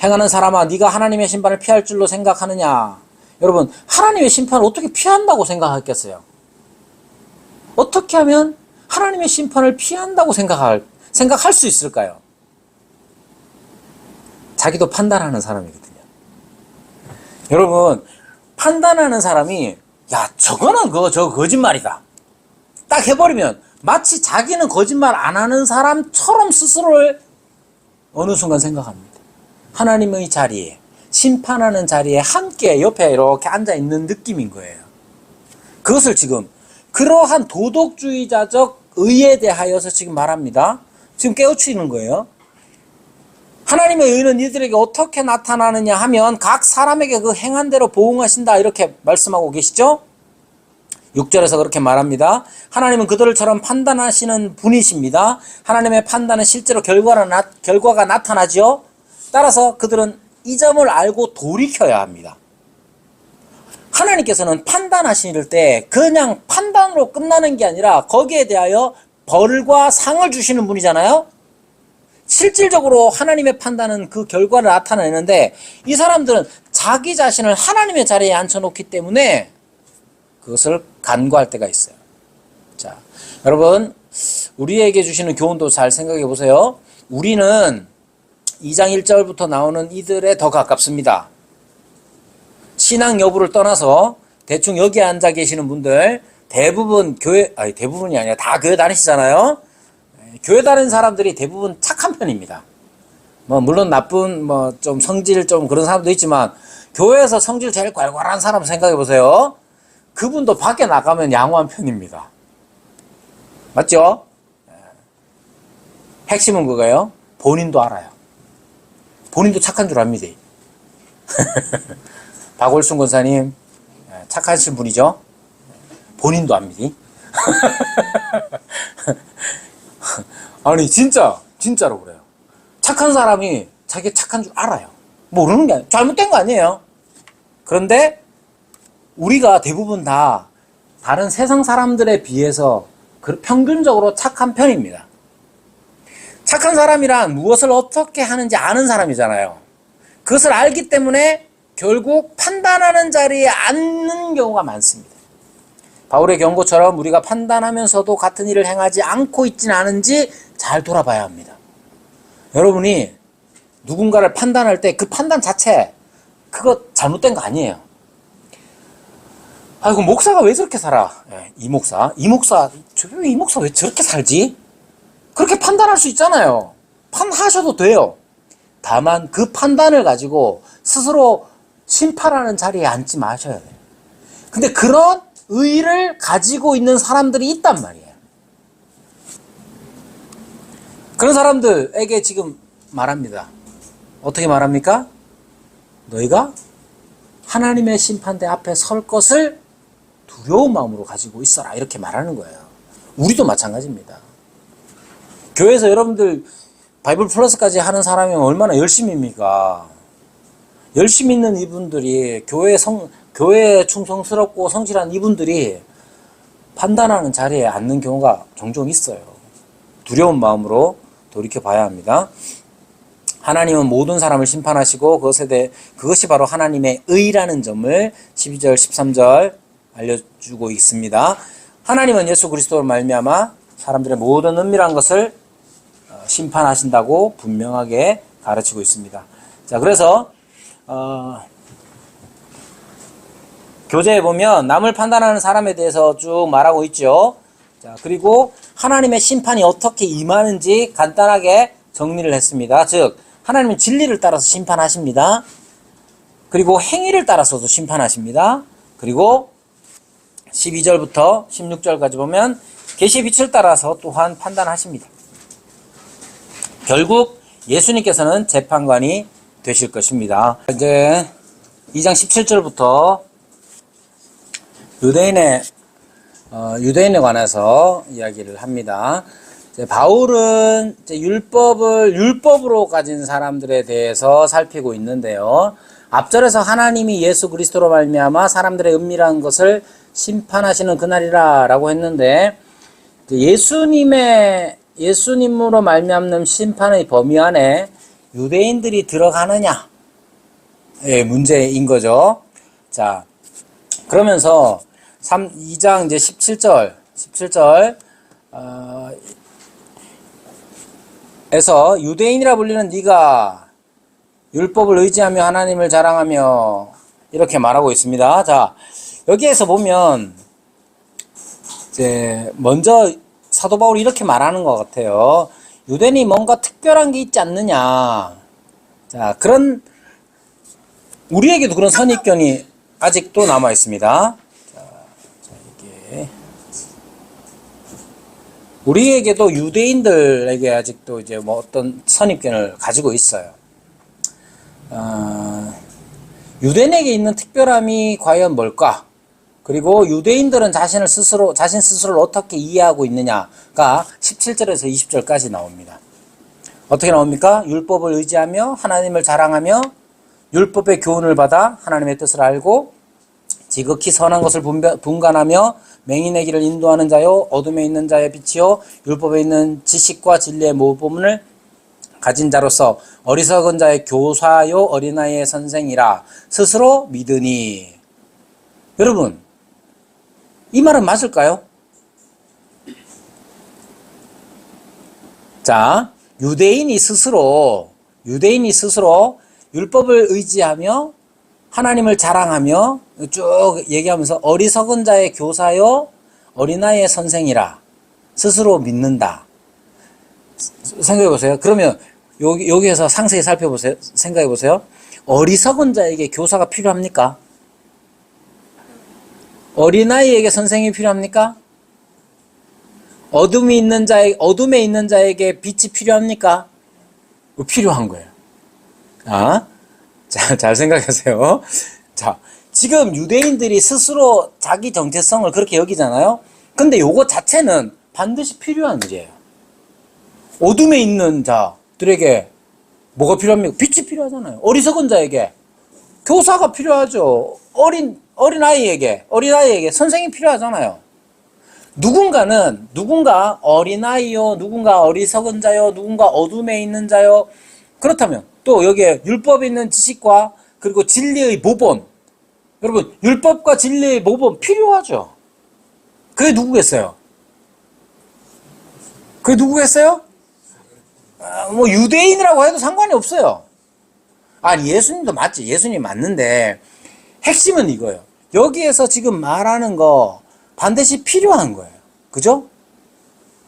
행하는 사람아 네가 하나님의 심판을 피할 줄로 생각하느냐. 여러분, 하나님의 심판을 어떻게 피한다고 생각했겠어요? 어떻게 하면 하나님의 심판을 피한다고 생각할 수 있을까요? 자기도 판단하는 사람이거든요. 여러분, 판단하는 사람이 야, 저거는 저 거짓말이다 딱 해버리면 마치 자기는 거짓말 안 하는 사람처럼 스스로를 어느 순간 생각합니다. 하나님의 자리에, 심판하는 자리에 함께 옆에 이렇게 앉아있는 느낌인 거예요. 그것을 지금 그러한 도덕주의자적 의에 대하여서 지금 말합니다. 지금 깨우치는 거예요. 하나님의 의는 이들에게 어떻게 나타나느냐 하면 각 사람에게 그 행한 대로 보응하신다 이렇게 말씀하고 계시죠? 6절에서 그렇게 말합니다. 하나님은 그들처럼 판단하시는 분이십니다. 하나님의 판단은 실제로 결과가 나타나죠. 따라서 그들은 이 점을 알고 돌이켜야 합니다. 하나님께서는 판단하실 때 그냥 판단으로 끝나는 게 아니라 거기에 대하여 벌과 상을 주시는 분이잖아요. 실질적으로 하나님의 판단은 그 결과를 나타내는데 이 사람들은 자기 자신을 하나님의 자리에 앉혀놓기 때문에 그것을 간과할 때가 있어요. 자, 여러분, 우리에게 주시는 교훈도 잘 생각해 보세요. 우리는 2장 1절부터 나오는 이들에 더 가깝습니다. 신앙 여부를 떠나서 대충 여기에 앉아 계시는 분들 대부분 대부분이 아니라 다 교회 다니시잖아요. 교회 다니는 사람들이 대부분 착한 편입니다. 뭐 물론 나쁜 뭐 좀 성질 좀 그런 사람도 있지만 교회에서 성질 제일 괄괄한 사람 생각해 보세요. 그분도 밖에 나가면 양호한 편입니다. 맞죠? 핵심은 그거예요. 본인도 알아요. 본인도 착한 줄 압니다. 박월순 권사님 착하신 분이죠. 본인도 압니다. 아니 진짜로 그래요. 착한 사람이 자기가 착한 줄 알아요. 모르는 게 아니에요. 잘못된 거 아니에요. 그런데 우리가 대부분 다 다른 세상 사람들에 비해서 평균적으로 착한 편입니다. 착한 사람이란 무엇을 어떻게 하는지 아는 사람이잖아요. 그것을 알기 때문에 결국 판단하는 자리에 앉는 경우가 많습니다. 바울의 경고처럼 우리가 판단하면서도 같은 일을 행하지 않고 있지는 않은지 잘 돌아봐야 합니다. 여러분이 누군가를 판단할 때 그 판단 자체 그거 잘못된 거 아니에요. 아이고 목사가 왜 저렇게 살아? 이 목사 왜 저렇게 살지? 그렇게 판단할 수 있잖아요. 판단하셔도 돼요. 다만 그 판단을 가지고 스스로 심판하는 자리에 앉지 마셔야 돼요. 근데 그런 의의를 가지고 있는 사람들이 있단 말이에요. 그런 사람들에게 지금 말합니다. 어떻게 말합니까? 너희가 하나님의 심판대 앞에 설 것을 두려운 마음으로 가지고 있어라 이렇게 말하는 거예요. 우리도 마찬가지입니다. 교회에서 여러분들 바이블 플러스까지 하는 사람이 얼마나 열심입니까? 열심히 있는 이분들이 교회에 충성스럽고 성실한 이분들이 판단하는 자리에 앉는 경우가 종종 있어요. 두려운 마음으로 돌이켜봐야 합니다. 하나님은 모든 사람을 심판하시고 그것이 바로 하나님의 의라는 점을 12절 13절 알려주고 있습니다. 하나님은 예수 그리스도로 말미암아 사람들의 모든 은밀한 것을 심판하신다고 분명하게 가르치고 있습니다. 자, 그래서 교재에 보면 남을 판단하는 사람에 대해서 쭉 말하고 있죠. 자, 그리고 하나님의 심판이 어떻게 임하는지 간단하게 정리를 했습니다. 즉 하나님은 진리를 따라서 심판하십니다. 그리고 행위를 따라서도 심판하십니다. 그리고 12절부터 16절까지 보면 계시의 빛을 따라서 또한 판단하십니다. 결국 예수님께서는 재판관이 되실 것입니다. 이제 2장 17절부터 유대인의 유대인에 관해서 이야기를 합니다. 이제 바울은 이제 율법을 율법으로 가진 사람들에 대해서 살피고 있는데요. 앞절에서 하나님이 예수 그리스도로 말미암아 사람들의 은밀한 것을 심판하시는 그날이라라고 했는데, 예수님으로 말미암는 심판의 범위 안에 유대인들이 들어가느냐, 예, 문제인 거죠. 자, 그러면서 2장 이제 17절 에서 유대인이라 불리는 네가 율법을 의지하며 하나님을 자랑하며 이렇게 말하고 있습니다. 자, 여기에서 보면 이제 먼저 사도 바울이 이렇게 말하는 것 같아요. 유대인이 뭔가 특별한 게 있지 않느냐. 자, 우리에게도 그런 선입견이 아직도 남아 있습니다. 이게 우리에게도 유대인들에게 아직도 이제 뭐 어떤 선입견을 가지고 있어요. 유대인에게 있는 특별함이 과연 뭘까? 그리고 유대인들은 자신 스스로를 어떻게 이해하고 있느냐가 17절에서 20절까지 나옵니다. 어떻게 나옵니까? 율법을 의지하며 하나님을 자랑하며 율법의 교훈을 받아 하나님의 뜻을 알고 지극히 선한 것을 분간하며 맹인의 길을 인도하는 자요 어둠에 있는 자의 빛이요 율법에 있는 지식과 진리의 모범을 가진 자로서 어리석은 자의 교사요 어린아이의 선생이라 스스로 믿으니. 여러분, 이 말은 맞을까요? 자, 유대인이 스스로 율법을 의지하며 하나님을 자랑하며 쭉 얘기하면서 어리석은 자의 교사요 어린아이의 선생이라 스스로 믿는다. 생각해 보세요. 그러면 여기에서 상세히 살펴보세요. 생각해 보세요. 어리석은 자에게 교사가 필요합니까? 어린아이에게 선생이 필요합니까? 어둠에 있는 자에게 빛이 필요합니까? 필요한 거예요. 잘 생각하세요. 자, 지금 유대인들이 스스로 자기 정체성을 그렇게 여기잖아요. 근데 요거 자체는 반드시 필요한 일이에요. 어둠에 있는 자들에게 뭐가 필요합니까? 빛이 필요하잖아요. 어리석은 자에게 교사가 필요하죠. 어린아이에게 선생이 필요하잖아요. 누군가 어린아이요, 누군가 어리석은 자요, 누군가 어둠에 있는 자요. 그렇다면 또 여기에 율법에 있는 지식과 그리고 진리의 모범. 여러분, 율법과 진리의 모범 필요하죠. 그게 누구겠어요? 뭐 유대인이라고 해도 상관이 없어요. 예수님도 맞지. 예수님 맞는데 핵심은 이거예요. 여기에서 지금 말하는 거 반드시 필요한 거예요. 그죠?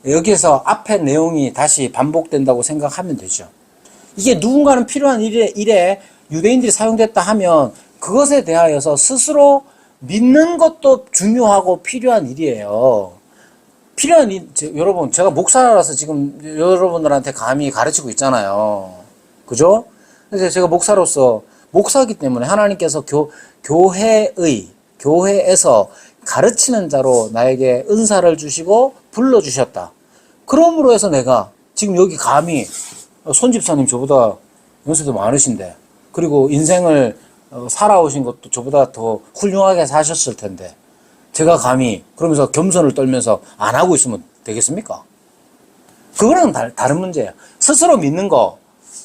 여기에서 앞에 내용이 다시 반복된다고 생각하면 되죠. 이게 누군가는 필요한 일에 유대인들이 사용됐다 하면 그것에 대하여서 스스로 믿는 것도 중요하고 필요한 일이에요. 여러분, 제가 목사라서 지금 여러분들한테 감히 가르치고 있잖아요. 그죠? 그래서 제가 목사이기 때문에 하나님께서 교회에서 가르치는 자로 나에게 은사를 주시고 불러주셨다. 그러므로 해서 내가 지금 여기 감히 손집사님 저보다 연세도 많으신데, 그리고 인생을 살아오신 것도 저보다 더 훌륭하게 사셨을 텐데, 제가 감히 그러면서 겸손을 떨면서 안 하고 있으면 되겠습니까? 그거는 다른 문제예요. 스스로 믿는 거,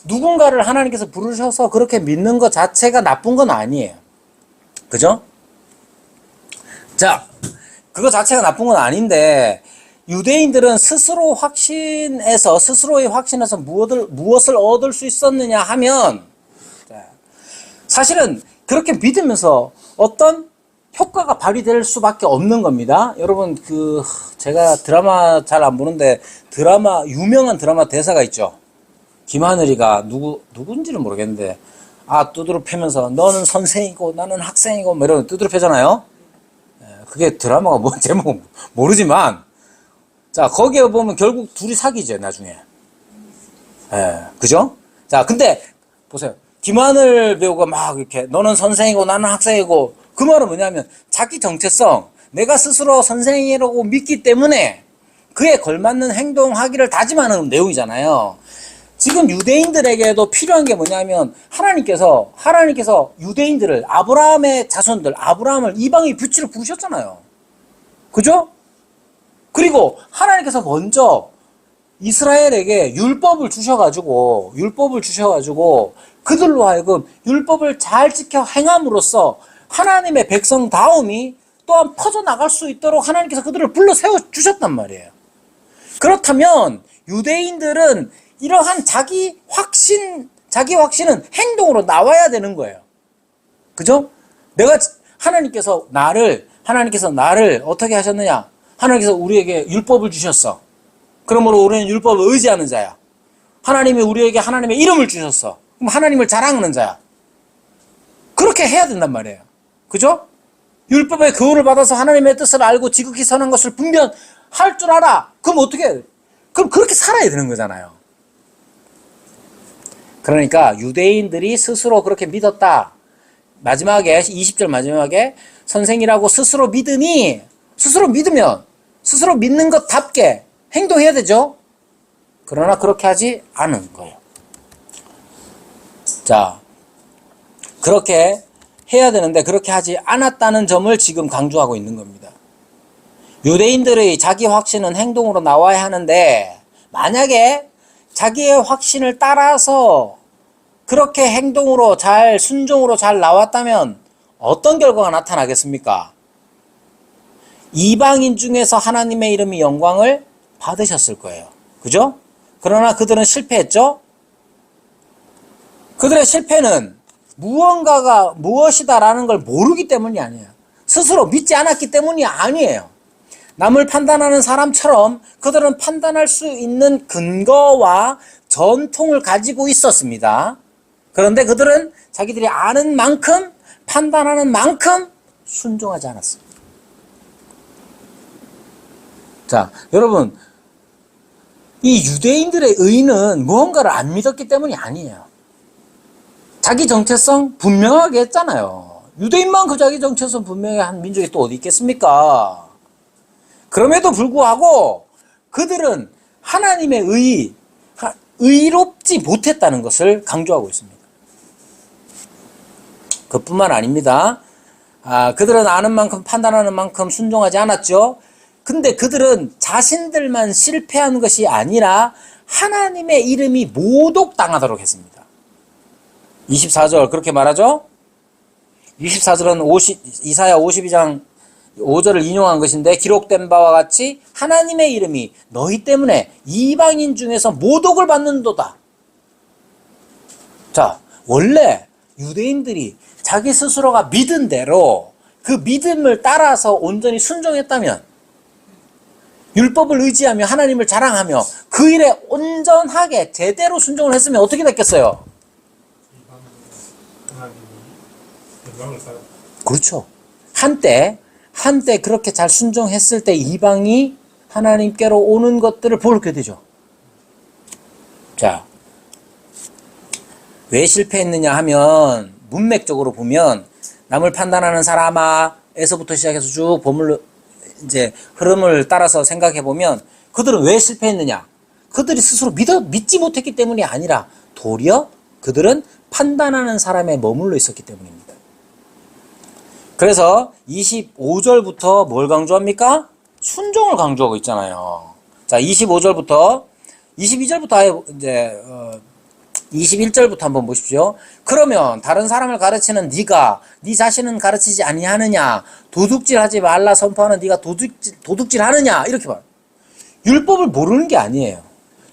누군가를 하나님께서 부르셔서 그렇게 믿는 것 자체가 나쁜 건 아니에요. 그죠? 자, 그거 자체가 나쁜 건 아닌데, 유대인들은 스스로의 확신에서 무엇을 얻을 수 있었느냐 하면, 사실은 그렇게 믿으면서 어떤 효과가 발휘될 수밖에 없는 겁니다. 여러분, 제가 드라마 잘 안 보는데, 유명한 드라마 대사가 있죠. 김하늘이가 누군지는 모르겠는데, 두드러 패면서, 너는 선생이고, 나는 학생이고, 뭐 이런 두드러 패잖아요. 그게 드라마가 뭔 제목 모르지만, 자, 거기에 보면 결국 둘이 사귀죠, 나중에. 그죠? 자, 근데, 보세요. 김하늘 배우가 막 이렇게, 너는 선생이고, 나는 학생이고, 그 말은 뭐냐면, 자기 정체성, 내가 스스로 선생이라고 믿기 때문에 그에 걸맞는 행동하기를 다짐하는 내용이잖아요. 지금 유대인들에게도 필요한 게 뭐냐면 하나님께서 유대인들을 아브라함의 자손들 아브라함을 이방의 뷰치로 부르셨잖아요. 그죠? 그리고 하나님께서 먼저 이스라엘에게 율법을 주셔가지고 그들로 하여금 율법을 잘 지켜 행함으로써 하나님의 백성다움이 또한 퍼져나갈 수 있도록 하나님께서 그들을 불러 세워주셨단 말이에요. 그렇다면 유대인들은 이러한 자기 확신은 행동으로 나와야 되는 거예요. 그죠? 하나님께서 나를 어떻게 하셨느냐? 하나님께서 우리에게 율법을 주셨어. 그러므로 우리는 율법을 의지하는 자야. 하나님이 우리에게 하나님의 이름을 주셨어. 그럼 하나님을 자랑하는 자야. 그렇게 해야 된단 말이에요. 그죠? 율법의 교훈을 받아서 하나님의 뜻을 알고 지극히 선한 것을 분별할 줄 알아. 그럼 어떻게 해야 돼? 그럼 그렇게 살아야 되는 거잖아요. 그러니까 유대인들이 스스로 그렇게 믿었다. 마지막에 20절 마지막에 선생이라고 스스로 믿으면 스스로 믿는 것답게 행동해야 되죠. 그러나 그렇게 하지 않은 거예요. 자, 그렇게 해야 되는데 그렇게 하지 않았다는 점을 지금 강조하고 있는 겁니다. 유대인들의 자기 확신은 행동으로 나와야 하는데 만약에 자기의 확신을 따라서 그렇게 행동으로 순종으로 잘 나왔다면 어떤 결과가 나타나겠습니까? 이방인 중에서 하나님의 이름이 영광을 받으셨을 거예요. 그죠? 그러나 그들은 실패했죠? 그들의 실패는 무언가가 무엇이다라는 걸 모르기 때문이 아니에요. 스스로 믿지 않았기 때문이 아니에요. 남을 판단하는 사람처럼 그들은 판단할 수 있는 근거와 전통을 가지고 있었습니다. 그런데 그들은 자기들이 아는 만큼, 판단하는 만큼 순종하지 않았습니다. 자, 여러분, 이 유대인들의 의는 무언가를 안 믿었기 때문이 아니에요. 자기 정체성 분명하게 했잖아요. 유대인만 그 자기 정체성 분명히 한 민족이 또 어디 있겠습니까? 그럼에도 불구하고 그들은 하나님의 의롭지 못했다는 것을 강조하고 있습니다. 그뿐만 아닙니다. 그들은 아는 만큼 판단하는 만큼 순종하지 않았죠. 근데 그들은 자신들만 실패한 것이 아니라 하나님의 이름이 모독당하도록 했습니다. 24절 그렇게 말하죠. 24절은 이사야 52장 5절을 인용한 것인데 기록된 바와 같이 하나님의 이름이 너희 때문에 이방인 중에서 모독을 받는도다. 자, 원래 유대인들이 자기 스스로가 믿은 대로 그 믿음을 따라서 온전히 순종했다면 율법을 의지하며 하나님을 자랑하며 그 일에 온전하게 제대로 순종을 했으면 어떻게 됐겠어요? 그렇죠. 한때 그렇게 잘 순종했을 때 이방이 하나님께로 오는 것들을 보게 되죠. 자, 왜 실패했느냐 하면 문맥적으로 보면 남을 판단하는 사람아에서부터 시작해서 쭉 이제 흐름을 따라서 생각해 보면 그들은 왜 실패했느냐? 그들이 스스로 믿지 못했기 때문이 아니라 도리어 그들은 판단하는 사람에 머물러 있었기 때문입니다. 그래서 25절부터 뭘 강조합니까? 순종을 강조하고 있잖아요. 자, 25절부터 22절부터 아예 이제 21절부터 한번 보십시오. 그러면 다른 사람을 가르치는 네가 네 자신은 가르치지 아니하느냐? 도둑질하지 말라 선포하는 네가 도둑질하느냐? 이렇게 봐요. 율법을 모르는 게 아니에요.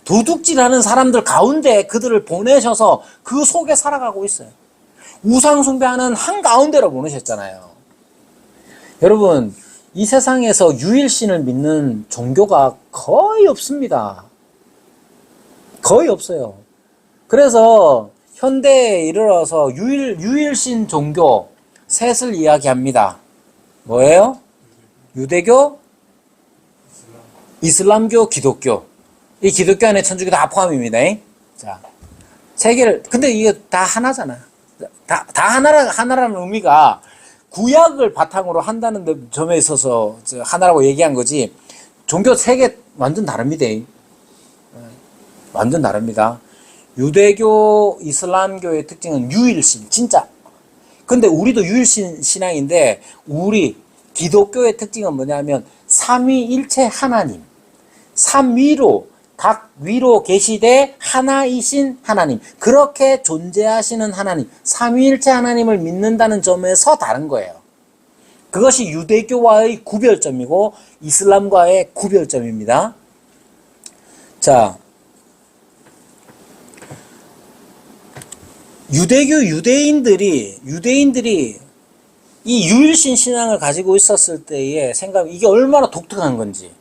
도둑질하는 사람들 가운데 그들을 보내셔서 그 속에 살아가고 있어요. 우상 숭배하는 한가운데로 보내셨잖아요. 여러분, 이 세상에서 유일신을 믿는 종교가 거의 없습니다. 거의 없어요. 그래서 현대에 이르러서 유일신 종교 셋을 이야기합니다. 뭐예요? 유대교, 이슬람교, 기독교. 이 기독교 안에 천주교 다 포함입니다. 자, 세 개를, 근데 이게 다 하나잖아요. 다 하나라는 의미가 구약을 바탕으로 한다는 점에 있어서 하나라고 얘기한 거지, 종교 세 개 완전 다릅니다. 완전 다릅니다. 유대교, 이슬람교의 특징은 유일신, 진짜. 근데 우리도 유일신 신앙인데, 우리 기독교의 특징은 뭐냐면 삼위일체 하나님, 삼위로 각 위로 계시되 하나이신 하나님, 그렇게 존재하시는 하나님, 삼위일체 하나님을 믿는다는 점에서 다른 거예요. 그것이 유대교와의 구별점이고 이슬람과의 구별점입니다. 자, 유대인들이 이 유일신 신앙을 가지고 있었을 때의 생각, 이게 얼마나 독특한 건지.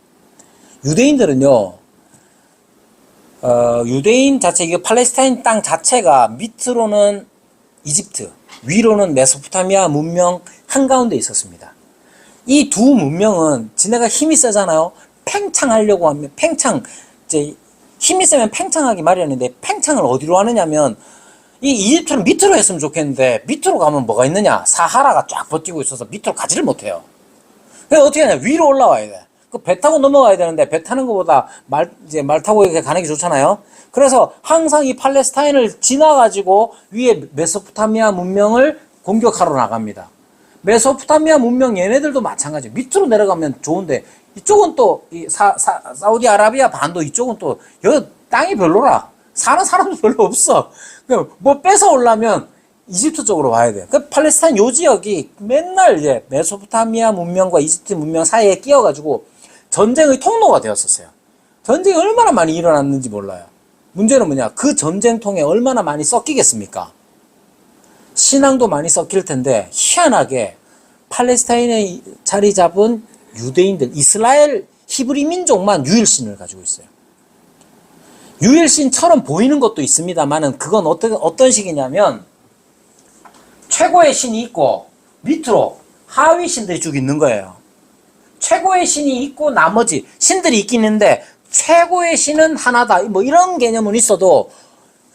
유대인들은요, 유대인 자체, 이게 팔레스타인 땅 자체가 밑으로는 이집트, 위로는 메소포타미아 문명 한가운데 있었습니다. 이 두 문명은 지네가 힘이 세잖아요. 팽창하려고 하면, 이제 힘이 세면 팽창하기 마련인데, 팽창을 어디로 하느냐면, 이 이집트는 밑으로 했으면 좋겠는데, 밑으로 가면 뭐가 있느냐? 사하라가 쫙 버티고 있어서 밑으로 가지를 못해요. 그래서 어떻게 하냐? 위로 올라와야 돼. 그 배 타고 넘어가야 되는데, 배 타는 것보다 말 타고 이렇게 가는 게 좋잖아요? 그래서 항상 이 팔레스타인을 지나가지고 위에 메소포타미아 문명을 공격하러 나갑니다. 메소포타미아 문명 얘네들도 마찬가지예요. 밑으로 내려가면 좋은데, 이쪽은 또, 사우디아라비아 반도 이쪽은 또, 여기 땅이 별로라. 사는 사람도 별로 없어. 뭐 뺏어 오려면 이집트 쪽으로 와야 돼. 그 팔레스타인 요 지역이 맨날 이제 메소포타미아 문명과 이집트 문명 사이에 끼어가지고 전쟁의 통로가 되었었어요. 전쟁이 얼마나 많이 일어났는지 몰라요. 문제는 뭐냐? 그 전쟁통에 얼마나 많이 섞이겠습니까? 신앙도 많이 섞일 텐데, 희한하게 팔레스타인에 자리 잡은 유대인들, 이스라엘 히브리 민족만 유일신을 가지고 있어요. 유일신처럼 보이는 것도 있습니다만은, 그건 어떤 식이냐면, 최고의 신이 있고 밑으로 하위 신들이 쭉 있는 거예요. 최고의 신이 있고 나머지 신들이 있긴 있는데, 최고의 신은 하나다, 뭐 이런 개념은 있어도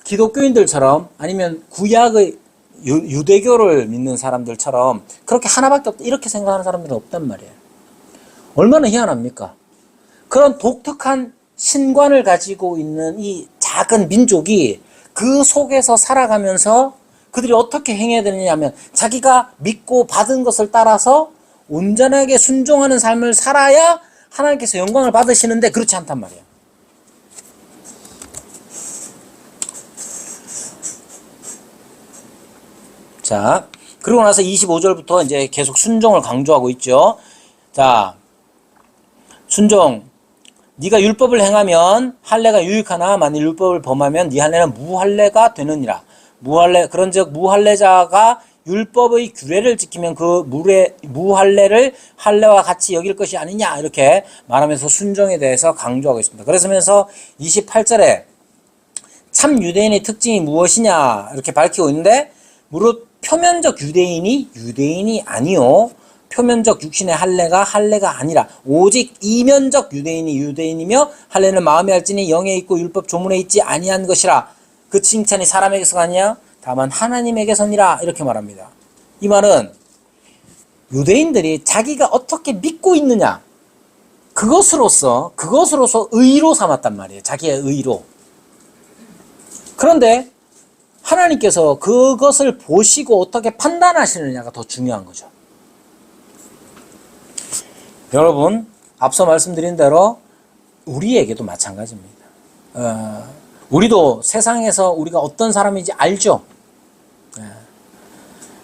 기독교인들처럼, 아니면 구약의 유대교를 믿는 사람들처럼 그렇게 하나밖에 없다, 이렇게 생각하는 사람들은 없단 말이에요. 얼마나 희한합니까? 그런 독특한 신관을 가지고 있는 이 작은 민족이 그 속에서 살아가면서 그들이 어떻게 행해야 되느냐 하면, 자기가 믿고 받은 것을 따라서 온전하게 순종하는 삶을 살아야 하나님께서 영광을 받으시는데, 그렇지 않단 말이에요. 자, 그러고 나서 25절부터 이제 계속 순종을 강조하고 있죠. 자, 순종. 네가 율법을 행하면 할례가 유익하나 만일 율법을 범하면 네 할례는 무할례가 되느니라. 그런즉 무할례자가 율법의 규례를 지키면 그 무할례를 할례와 같이 여길 것이 아니냐, 이렇게 말하면서 순종에 대해서 강조하고 있습니다. 그러면서 28절에 참 유대인의 특징이 무엇이냐 이렇게 밝히고 있는데, 무릇 표면적 유대인이 아니요 표면적 육신의 할례가 아니라 오직 이면적 유대인이며 할례는 마음에 할지니 영에 있고 율법 조문에 있지 아니한 것이라. 그 칭찬이 사람에게서가 아니야 다만 하나님에게서니라, 이렇게 말합니다. 이 말은 유대인들이 자기가 어떻게 믿고 있느냐, 그것으로서 의로 삼았단 말이에요. 자기의 의로. 그런데 하나님께서 그것을 보시고 어떻게 판단하시느냐가 더 중요한 거죠. 여러분, 앞서 말씀드린 대로 우리에게도 마찬가지입니다. 우리도 세상에서 우리가 어떤 사람인지 알죠?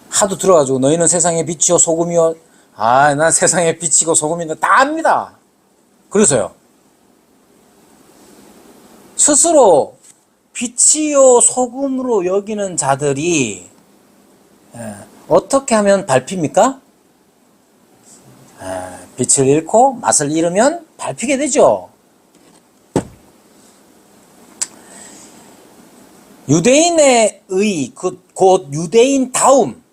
하도 들어가지고 너희는 세상의 빛이요 소금이요, 난 세상의 빛이고 소금인데 다 압니다. 그래서요, 스스로 빛이요 소금으로 여기는 자들이 어떻게 하면 밟힙니까? 빛을 잃고 맛을 잃으면 밟히게 되죠. 유대인의 의, 곧 유대인다움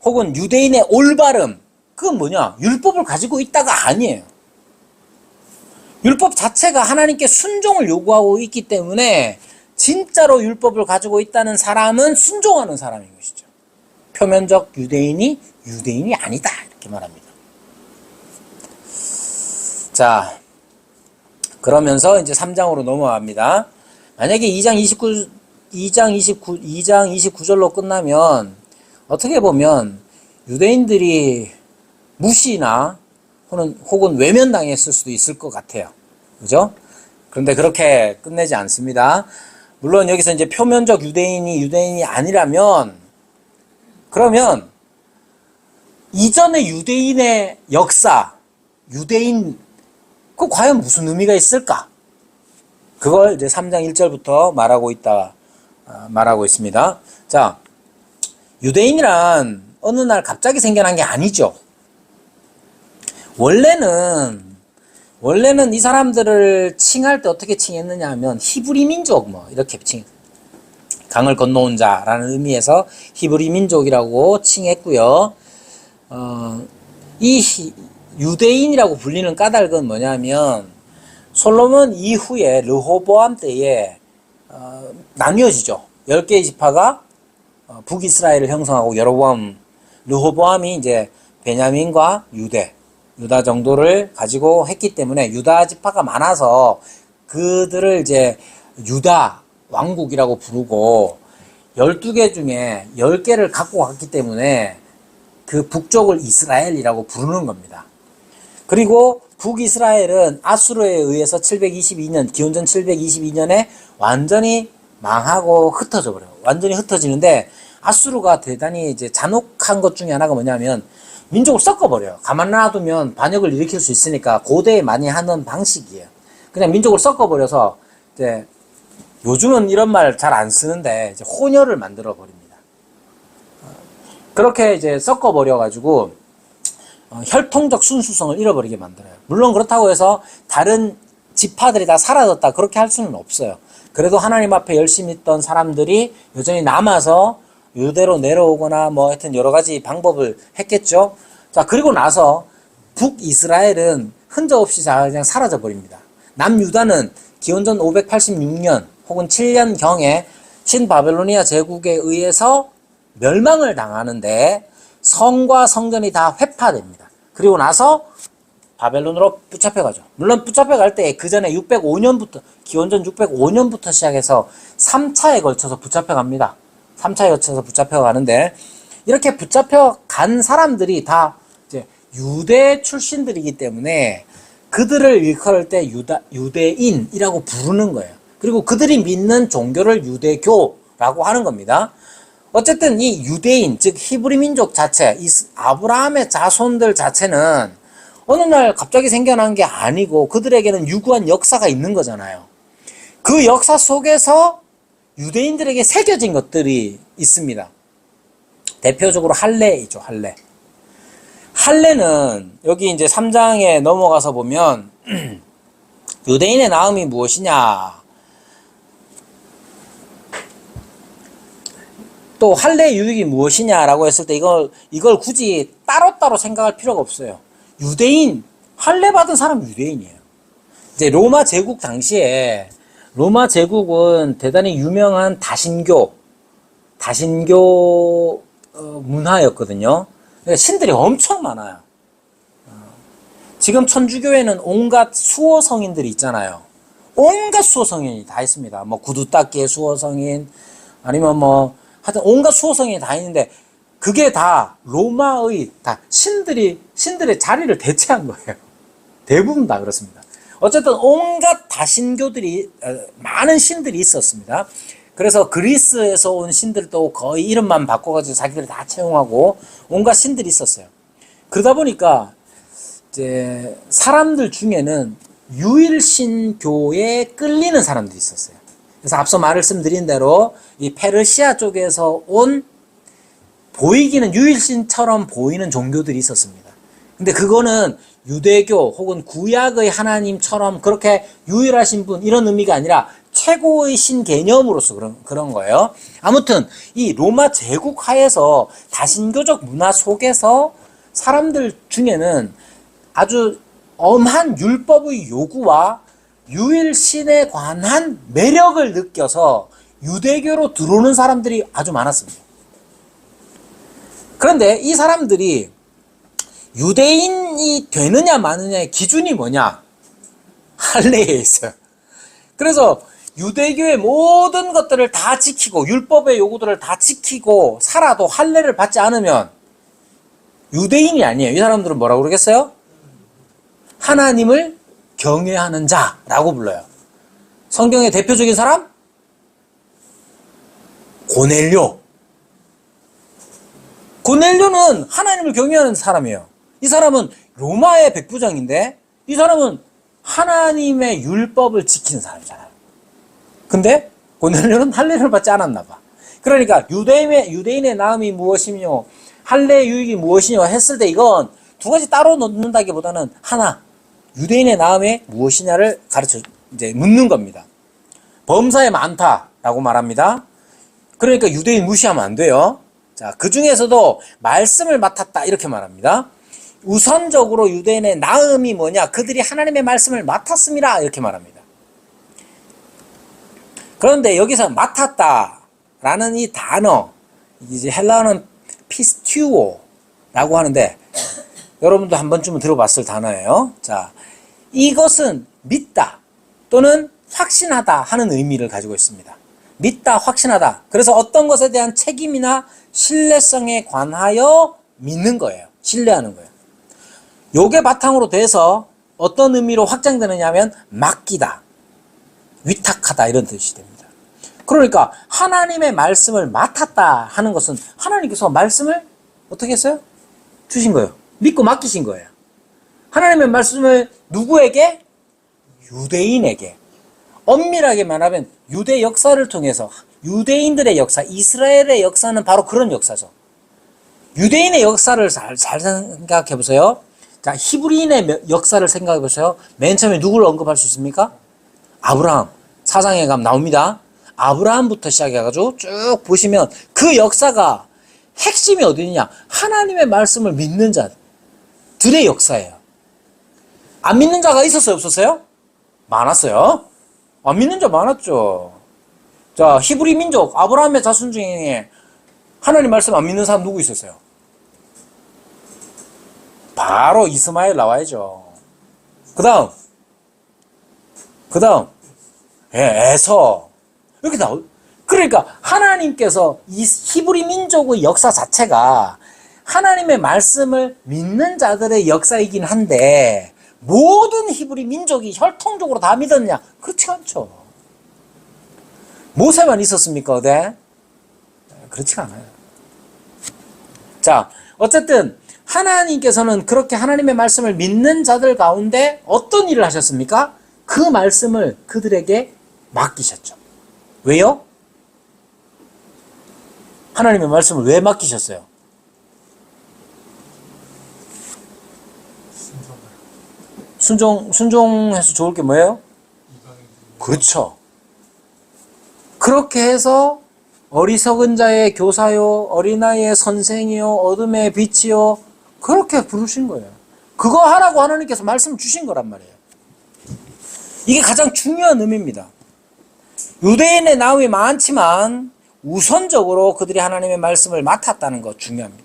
혹은 유대인의 올바름, 그건 뭐냐? 율법을 가지고 있다가 아니에요. 율법 자체가 하나님께 순종을 요구하고 있기 때문에 진짜로 율법을 가지고 있다는 사람은 순종하는 사람인 것이죠. 표면적 유대인이 유대인이 아니다. 이렇게 말합니다. 자, 그러면서 이제 3장으로 넘어갑니다. 만약에 2장 29절로 끝나면 어떻게 보면 유대인들이 무시나 혹은 외면당했을 수도 있을 것 같아요. 그죠? 그런데 그렇게 끝내지 않습니다. 물론 여기서 이제 표면적 유대인이 유대인이 아니라면, 그러면 이전의 유대인의 역사, 유대인, 그 과연 무슨 의미가 있을까? 그걸 이제 3장 1절부터 말하고 있습니다. 자, 유대인이란 어느 날 갑자기 생겨난 게 아니죠. 원래는 이 사람들을 칭할 때 어떻게 칭했느냐 하면 히브리 민족 이렇게 강을 건너온 자라는 의미에서 히브리 민족이라고 칭했고요. 이 유대인이라고 불리는 까닭은 뭐냐면 솔로몬 이후에 르호보암 때에 나뉘어지죠. 10개의 지파가 북이스라엘을 형성하고 르호보암이 이제 베냐민과 유다 정도를 가지고 했기 때문에 유다 지파가 많아서 그들을 이제 유다 왕국이라고 부르고 12개 중에 10개를 갖고 갔기 때문에 그 북쪽을 이스라엘이라고 부르는 겁니다. 그리고 북이스라엘은 아수르에 의해서 722년, 기원전 722년에 완전히 망하고 흩어져 버려요. 완전히 흩어지는데 아수르가 대단히 이제 잔혹한 것 중에 하나가 뭐냐면 민족을 섞어버려요. 가만 놔두면 반역을 일으킬 수 있으니까 고대에 많이 하는 방식이에요. 그냥 민족을 섞어버려서 이제 요즘은 이런 말 잘 안 쓰는데 이제 혼혈을 만들어 버립니다. 그렇게 이제 섞어버려가지고 혈통적 순수성을 잃어버리게 만들어요. 물론 그렇다고 해서 다른 지파들이 다 사라졌다 그렇게 할 수는 없어요. 그래도 하나님 앞에 열심히 있던 사람들이 여전히 남아서 유대로 내려오거나 하여튼 여러 가지 방법을 했겠죠. 자, 그리고 나서 북이스라엘은 흔적 없이 그냥 사라져 버립니다. 남유다는 기원전 586년 혹은 7년경에 신바벨로니아 제국에 의해서 멸망을 당하는데 성과 성전이 다 회파됩니다. 그리고 나서 바벨론으로 붙잡혀가죠. 물론 붙잡혀갈 때 그 전에 605년부터 기원전 605년부터 시작해서 3차에 걸쳐서 붙잡혀갑니다. 3차에 걸쳐서 붙잡혀가는데 이렇게 붙잡혀간 사람들이 다 이제 유대 출신들이기 때문에 그들을 일컬을 때 유대인이라고 부르는 거예요. 그리고 그들이 믿는 종교를 유대교라고 하는 겁니다. 어쨌든 이 유대인, 즉 히브리 민족 자체, 이 아브라함의 자손들 자체는 어느 날 갑자기 생겨난 게 아니고 그들에게는 유구한 역사가 있는 거잖아요. 그 역사 속에서 유대인들에게 새겨진 것들이 있습니다. 대표적으로 할례이죠, 할례. 할례는 여기 이제 3장에 넘어가서 보면 유대인의 나음이 무엇이냐, 또 할례의 유익이 무엇이냐라고 했을 때 이걸 굳이 따로따로 생각할 필요가 없어요. 유대인, 할례 받은 사람 유대인이에요. 이제 로마 제국 당시에 로마 제국은 대단히 유명한 다신교 문화였거든요. 그러니까 신들이 엄청 많아요. 지금 천주교에는 온갖 수호 성인들이 있잖아요. 온갖 수호 성인이 다 있습니다. 구두 닦기의 수호 성인, 아니면 하여튼 온갖 수호 성인이 다 있는데 그게 다 로마의 다 신들의 자리를 대체한 거예요. 대부분 다 그렇습니다. 어쨌든 온갖 다신교들이 많은 신들이 있었습니다. 그래서 그리스에서 온 신들도 거의 이름만 바꿔가지고 자기들이 다 채용하고 온갖 신들이 있었어요. 그러다 보니까 이제 사람들 중에는 유일신교에 끌리는 사람들이 있었어요. 그래서 앞서 말씀드린 대로 이 페르시아 쪽에서 온 보이기는 유일신처럼 보이는 종교들이 있었습니다. 근데 그거는 유대교 혹은 구약의 하나님처럼 그렇게 유일하신 분 이런 의미가 아니라 최고의 신 개념으로서 그런 거예요. 아무튼 이 로마 제국 하에서 다신교적 문화 속에서 사람들 중에는 아주 엄한 율법의 요구와 유일신에 관한 매력을 느껴서 유대교로 들어오는 사람들이 아주 많았습니다. 그런데 이 사람들이 유대인이 되느냐 마느냐의 기준이 뭐냐? 할례에 있어요. 그래서 유대교의 모든 것들을 다 지키고 율법의 요구들을 다 지키고 살아도 할례를 받지 않으면 유대인이 아니에요. 이 사람들은 뭐라고 그러겠어요? 하나님을 경외하는 자라고 불러요. 성경의 대표적인 사람? 고넬료. 고넬료는 하나님을 경외하는 사람이에요. 이 사람은 로마의 백부장인데 이 사람은 하나님의 율법을 지키는 사람이잖아요. 근데 고넬료는 할례를 받지 않았나 봐. 그러니까 유대인의 나음이 무엇이며 할례의 유익이 무엇이냐 했을 때 이건 두 가지 따로 놓는다기보다는 하나, 유대인의 나음이 무엇이냐를 이제 묻는 겁니다. 범사에 많다라고 말합니다. 그러니까 유대인 무시하면 안 돼요. 자, 그 중에서도 말씀을 맡았다 이렇게 말합니다. 우선적으로 유대인의 나음이 뭐냐? 그들이 하나님의 말씀을 맡았습니다. 이렇게 말합니다. 그런데 여기서 맡았다라는 이 단어, 이제 헬라어는 피스튜오라고 하는데 여러분도 한 번쯤은 들어봤을 단어예요. 자, 이것은 믿다 또는 확신하다 하는 의미를 가지고 있습니다. 믿다, 확신하다. 그래서 어떤 것에 대한 책임이나 신뢰성에 관하여 믿는 거예요. 신뢰하는 거예요. 요게 바탕으로 돼서 어떤 의미로 확장되느냐 하면 맡기다, 위탁하다 이런 뜻이 됩니다. 그러니까 하나님의 말씀을 맡았다 하는 것은 하나님께서 말씀을 어떻게 했어요? 주신 거예요. 믿고 맡기신 거예요. 하나님의 말씀을 누구에게? 유대인에게. 엄밀하게 말하면 유대 역사를 통해서 유대인들의 역사, 이스라엘의 역사는 바로 그런 역사죠. 유대인의 역사를 잘 생각해 보세요. 자, 히브리인의 역사를 생각해 보세요. 맨 처음에 누구를 언급할 수 있습니까? 아브라함. 사상에 가면 나옵니다. 아브라함부터 시작해가지고 쭉 보시면 그 역사가 핵심이 어디냐? 하나님의 말씀을 믿는 자들의 역사예요. 안 믿는 자가 있었어요? 없었어요? 많았어요. 안 믿는 자 많았죠. 자, 히브리 민족, 아브라함의 자손 중에 하나님 말씀 안 믿는 사람 누구 있었어요? 바로 이스마엘 나와야죠. 그 다음, 에서. 이렇게 나오. 그러니까 하나님께서 이 히브리 민족의 역사 자체가 하나님의 말씀을 믿는 자들의 역사이긴 한데 모든 히브리 민족이 혈통적으로 다 믿었냐? 그렇지 않죠. 모세만 있었습니까? 네? 그렇지 않아요. 자, 어쨌든 하나님께서는 그렇게 하나님의 말씀을 믿는 자들 가운데 어떤 일을 하셨습니까? 그 말씀을 그들에게 맡기셨죠. 왜요? 하나님의 말씀을 왜 맡기셨어요? 순종해서 좋을 게 뭐예요? 그렇죠. 그렇게 해서 어리석은 자의 교사요, 어린아이의 선생이요, 어둠의 빛이요, 그렇게 부르신 거예요. 그거 하라고 하나님께서 말씀을 주신 거란 말이에요. 이게 가장 중요한 의미입니다. 유대인의 나음이 많지만 우선적으로 그들이 하나님의 말씀을 맡았다는 거 중요합니다.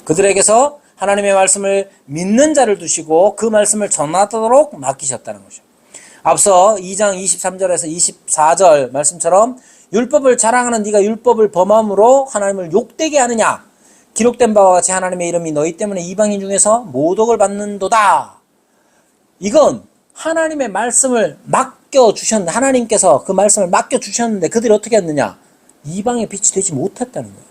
그들에게서 하나님의 말씀을 믿는 자를 두시고 그 말씀을 전하도록 맡기셨다는 것이죠. 앞서 2장 23절에서 24절 말씀처럼 율법을 자랑하는 네가 율법을 범함으로 하나님을 욕되게 하느냐? 기록된 바와 같이 하나님의 이름이 너희 때문에 이방인 중에서 모독을 받는도다. 이건 하나님의 말씀을 맡겨주셨는데 하나님께서 그 말씀을 맡겨주셨는데 그들이 어떻게 했느냐? 이방의 빛이 되지 못했다는 거예요.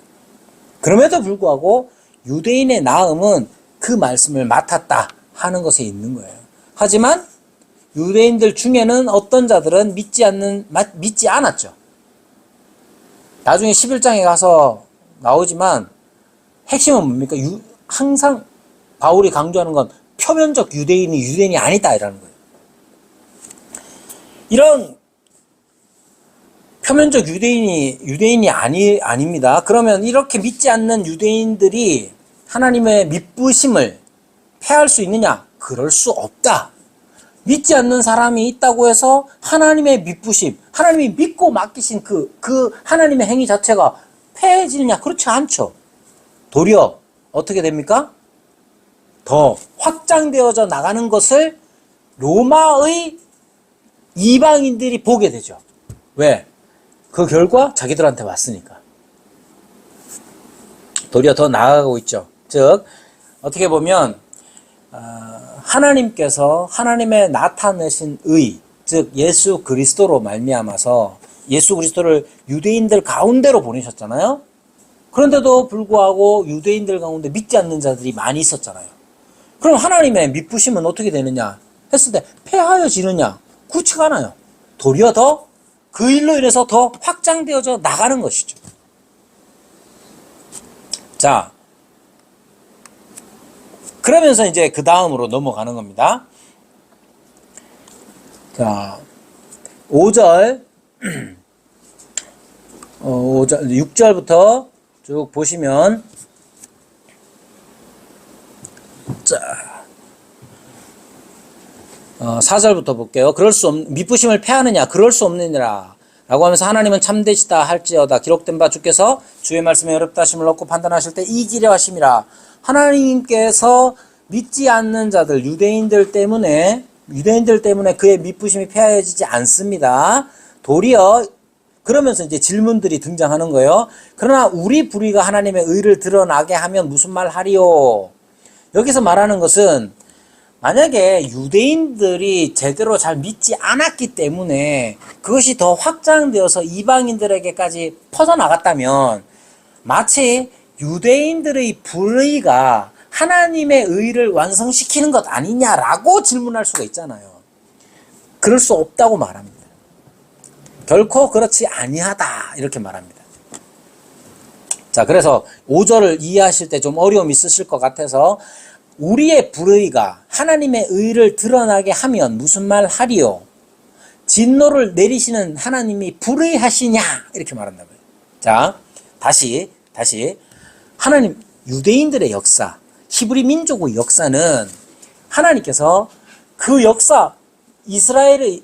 그럼에도 불구하고 유대인의 나음은 그 말씀을 맡았다 하는 것에 있는 거예요. 하지만 유대인들 중에는 어떤 자들은 믿지 않았죠. 나중에 11장에 가서 나오지만 핵심은 뭡니까? 항상 바울이 강조하는 건 표면적 유대인이 아니다 이라는 거예요. 이런 표면적 유대인이 아닙니다. 그러면 이렇게 믿지 않는 유대인들이 하나님의 믿부심을 패할 수 있느냐? 그럴 수 없다. 믿지 않는 사람이 있다고 해서 하나님의 믿부심, 하나님이 믿고 맡기신 그 하나님의 행위 자체가 패해지느냐? 그렇지 않죠. 도리어 어떻게 됩니까? 더 확장되어져 나가는 것을 로마의 이방인들이 보게 되죠. 왜? 그 결과 자기들한테 왔으니까. 도리어 더 나아가고 있죠. 즉 어떻게 보면 하나님께서 하나님의 나타내신 의, 즉 예수 그리스도로 말미암아서 예수 그리스도를 유대인들 가운데로 보내셨잖아요. 그런데도 불구하고 유대인들 가운데 믿지 않는 자들이 많이 있었잖아요. 그럼 하나님의 믿부심은 어떻게 되느냐 했을 때 패하여지느냐? 그렇지가 않아요. 도리어 더 그 일로 인해서 더 확장되어져 나가는 것이죠. 자, 그러면서 이제 그 다음으로 넘어가는 겁니다. 자, 5절, 6절부터 쭉 보시면, 자, 4절부터 볼게요. 믿부심을 패하느냐? 그럴 수 없느니라. 라고 하면서 하나님은 참되시다 할지어다. 기록된 바 주께서 주의 말씀에 어렵다 하심을 얻고 판단하실 때 이기려 하심이라. 하나님께서 믿지 않는 자들, 유대인들 때문에 그의 믿부심이 패하여지지 않습니다. 도리어, 그러면서 이제 질문들이 등장하는 거예요. 그러나 우리 불의가 하나님의 의를 드러나게 하면 무슨 말 하리요? 여기서 말하는 것은 만약에 유대인들이 제대로 잘 믿지 않았기 때문에 그것이 더 확장되어서 이방인들에게까지 퍼져나갔다면 마치 유대인들의 불의가 하나님의 의를 완성시키는 것 아니냐라고 질문할 수가 있잖아요. 그럴 수 없다고 말합니다. 결코 그렇지 아니하다 이렇게 말합니다. 자, 그래서 5절을 이해하실 때 좀 어려움이 있으실 것 같아서 우리의 불의가 하나님의 의를 드러나게 하면 무슨 말 하리요? 진노를 내리시는 하나님이 불의하시냐? 이렇게 말한다고요. 자, 다시 하나님 유대인들의 역사, 히브리 민족의 역사는 하나님께서 그 역사 이스라엘의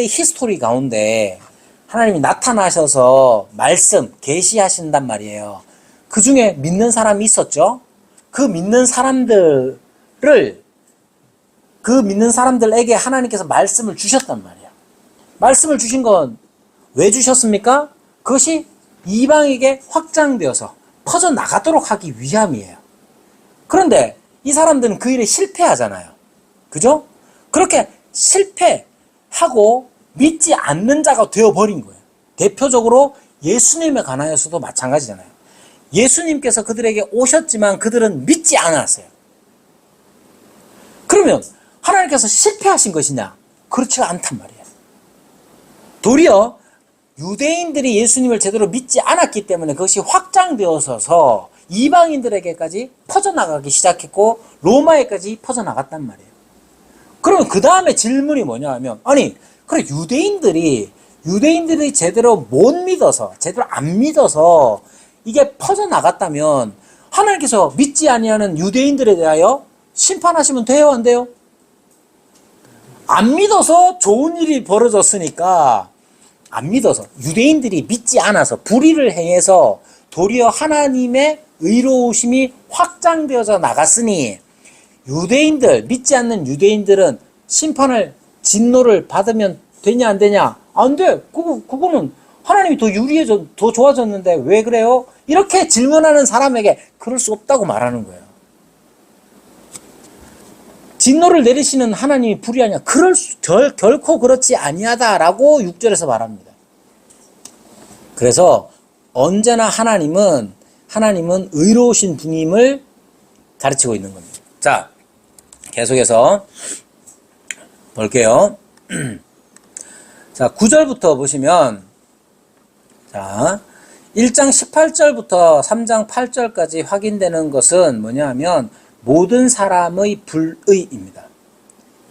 히스토리 가운데 하나님이 나타나셔서 말씀 계시하신단 말이에요. 그 중에 믿는 사람이 있었죠. 그 믿는 사람들에게 하나님께서 말씀을 주셨단 말이에요. 말씀을 주신 건 왜 주셨습니까? 그것이 이방에게 확장되어서 퍼져나가도록 하기 위함이에요. 그런데 이 사람들은 그 일에 실패하잖아요. 그죠? 그렇게 실패하고 믿지 않는 자가 되어버린 거예요. 대표적으로 예수님에 관하여서도 마찬가지잖아요. 예수님께서 그들에게 오셨지만 그들은 믿지 않았어요. 그러면 하나님께서 실패하신 것이냐? 그렇지가 않단 말이에요. 도리어 유대인들이 예수님을 제대로 믿지 않았기 때문에 그것이 확장되어서 이방인들에게까지 퍼져나가기 시작했고 로마에까지 퍼져나갔단 말이에요. 그러면 그 다음에 질문이 뭐냐 하면 아니 그래 유대인들이 제대로 못 믿어서 제대로 안 믿어서 이게 퍼져나갔다면 하나님께서 믿지 아니하는 유대인들에 대하여 심판하시면 돼요 안 돼요? 안 믿어서 좋은 일이 벌어졌으니까 안 믿어서 유대인들이 믿지 않아서 불의를 행해서 도리어 하나님의 의로우심이 확장되어져 나갔으니 유대인들 믿지 않는 유대인들은 심판을 진노를 받으면 되냐 안 되냐? 안 돼. 그거는 하나님이 더 좋아졌는데 왜 그래요? 이렇게 질문하는 사람에게 그럴 수 없다고 말하는 거예요. 진노를 내리시는 하나님이 불의하냐? 결코 그렇지 아니하다라고 6절에서 말합니다. 그래서 언제나 하나님은 의로우신 분임을 가르치고 있는 겁니다. 자, 계속해서 볼게요. 자, 9절부터 보시면 자, 1장 18절부터 3장 8절까지 확인되는 것은 뭐냐 하면 모든 사람의 불의입니다.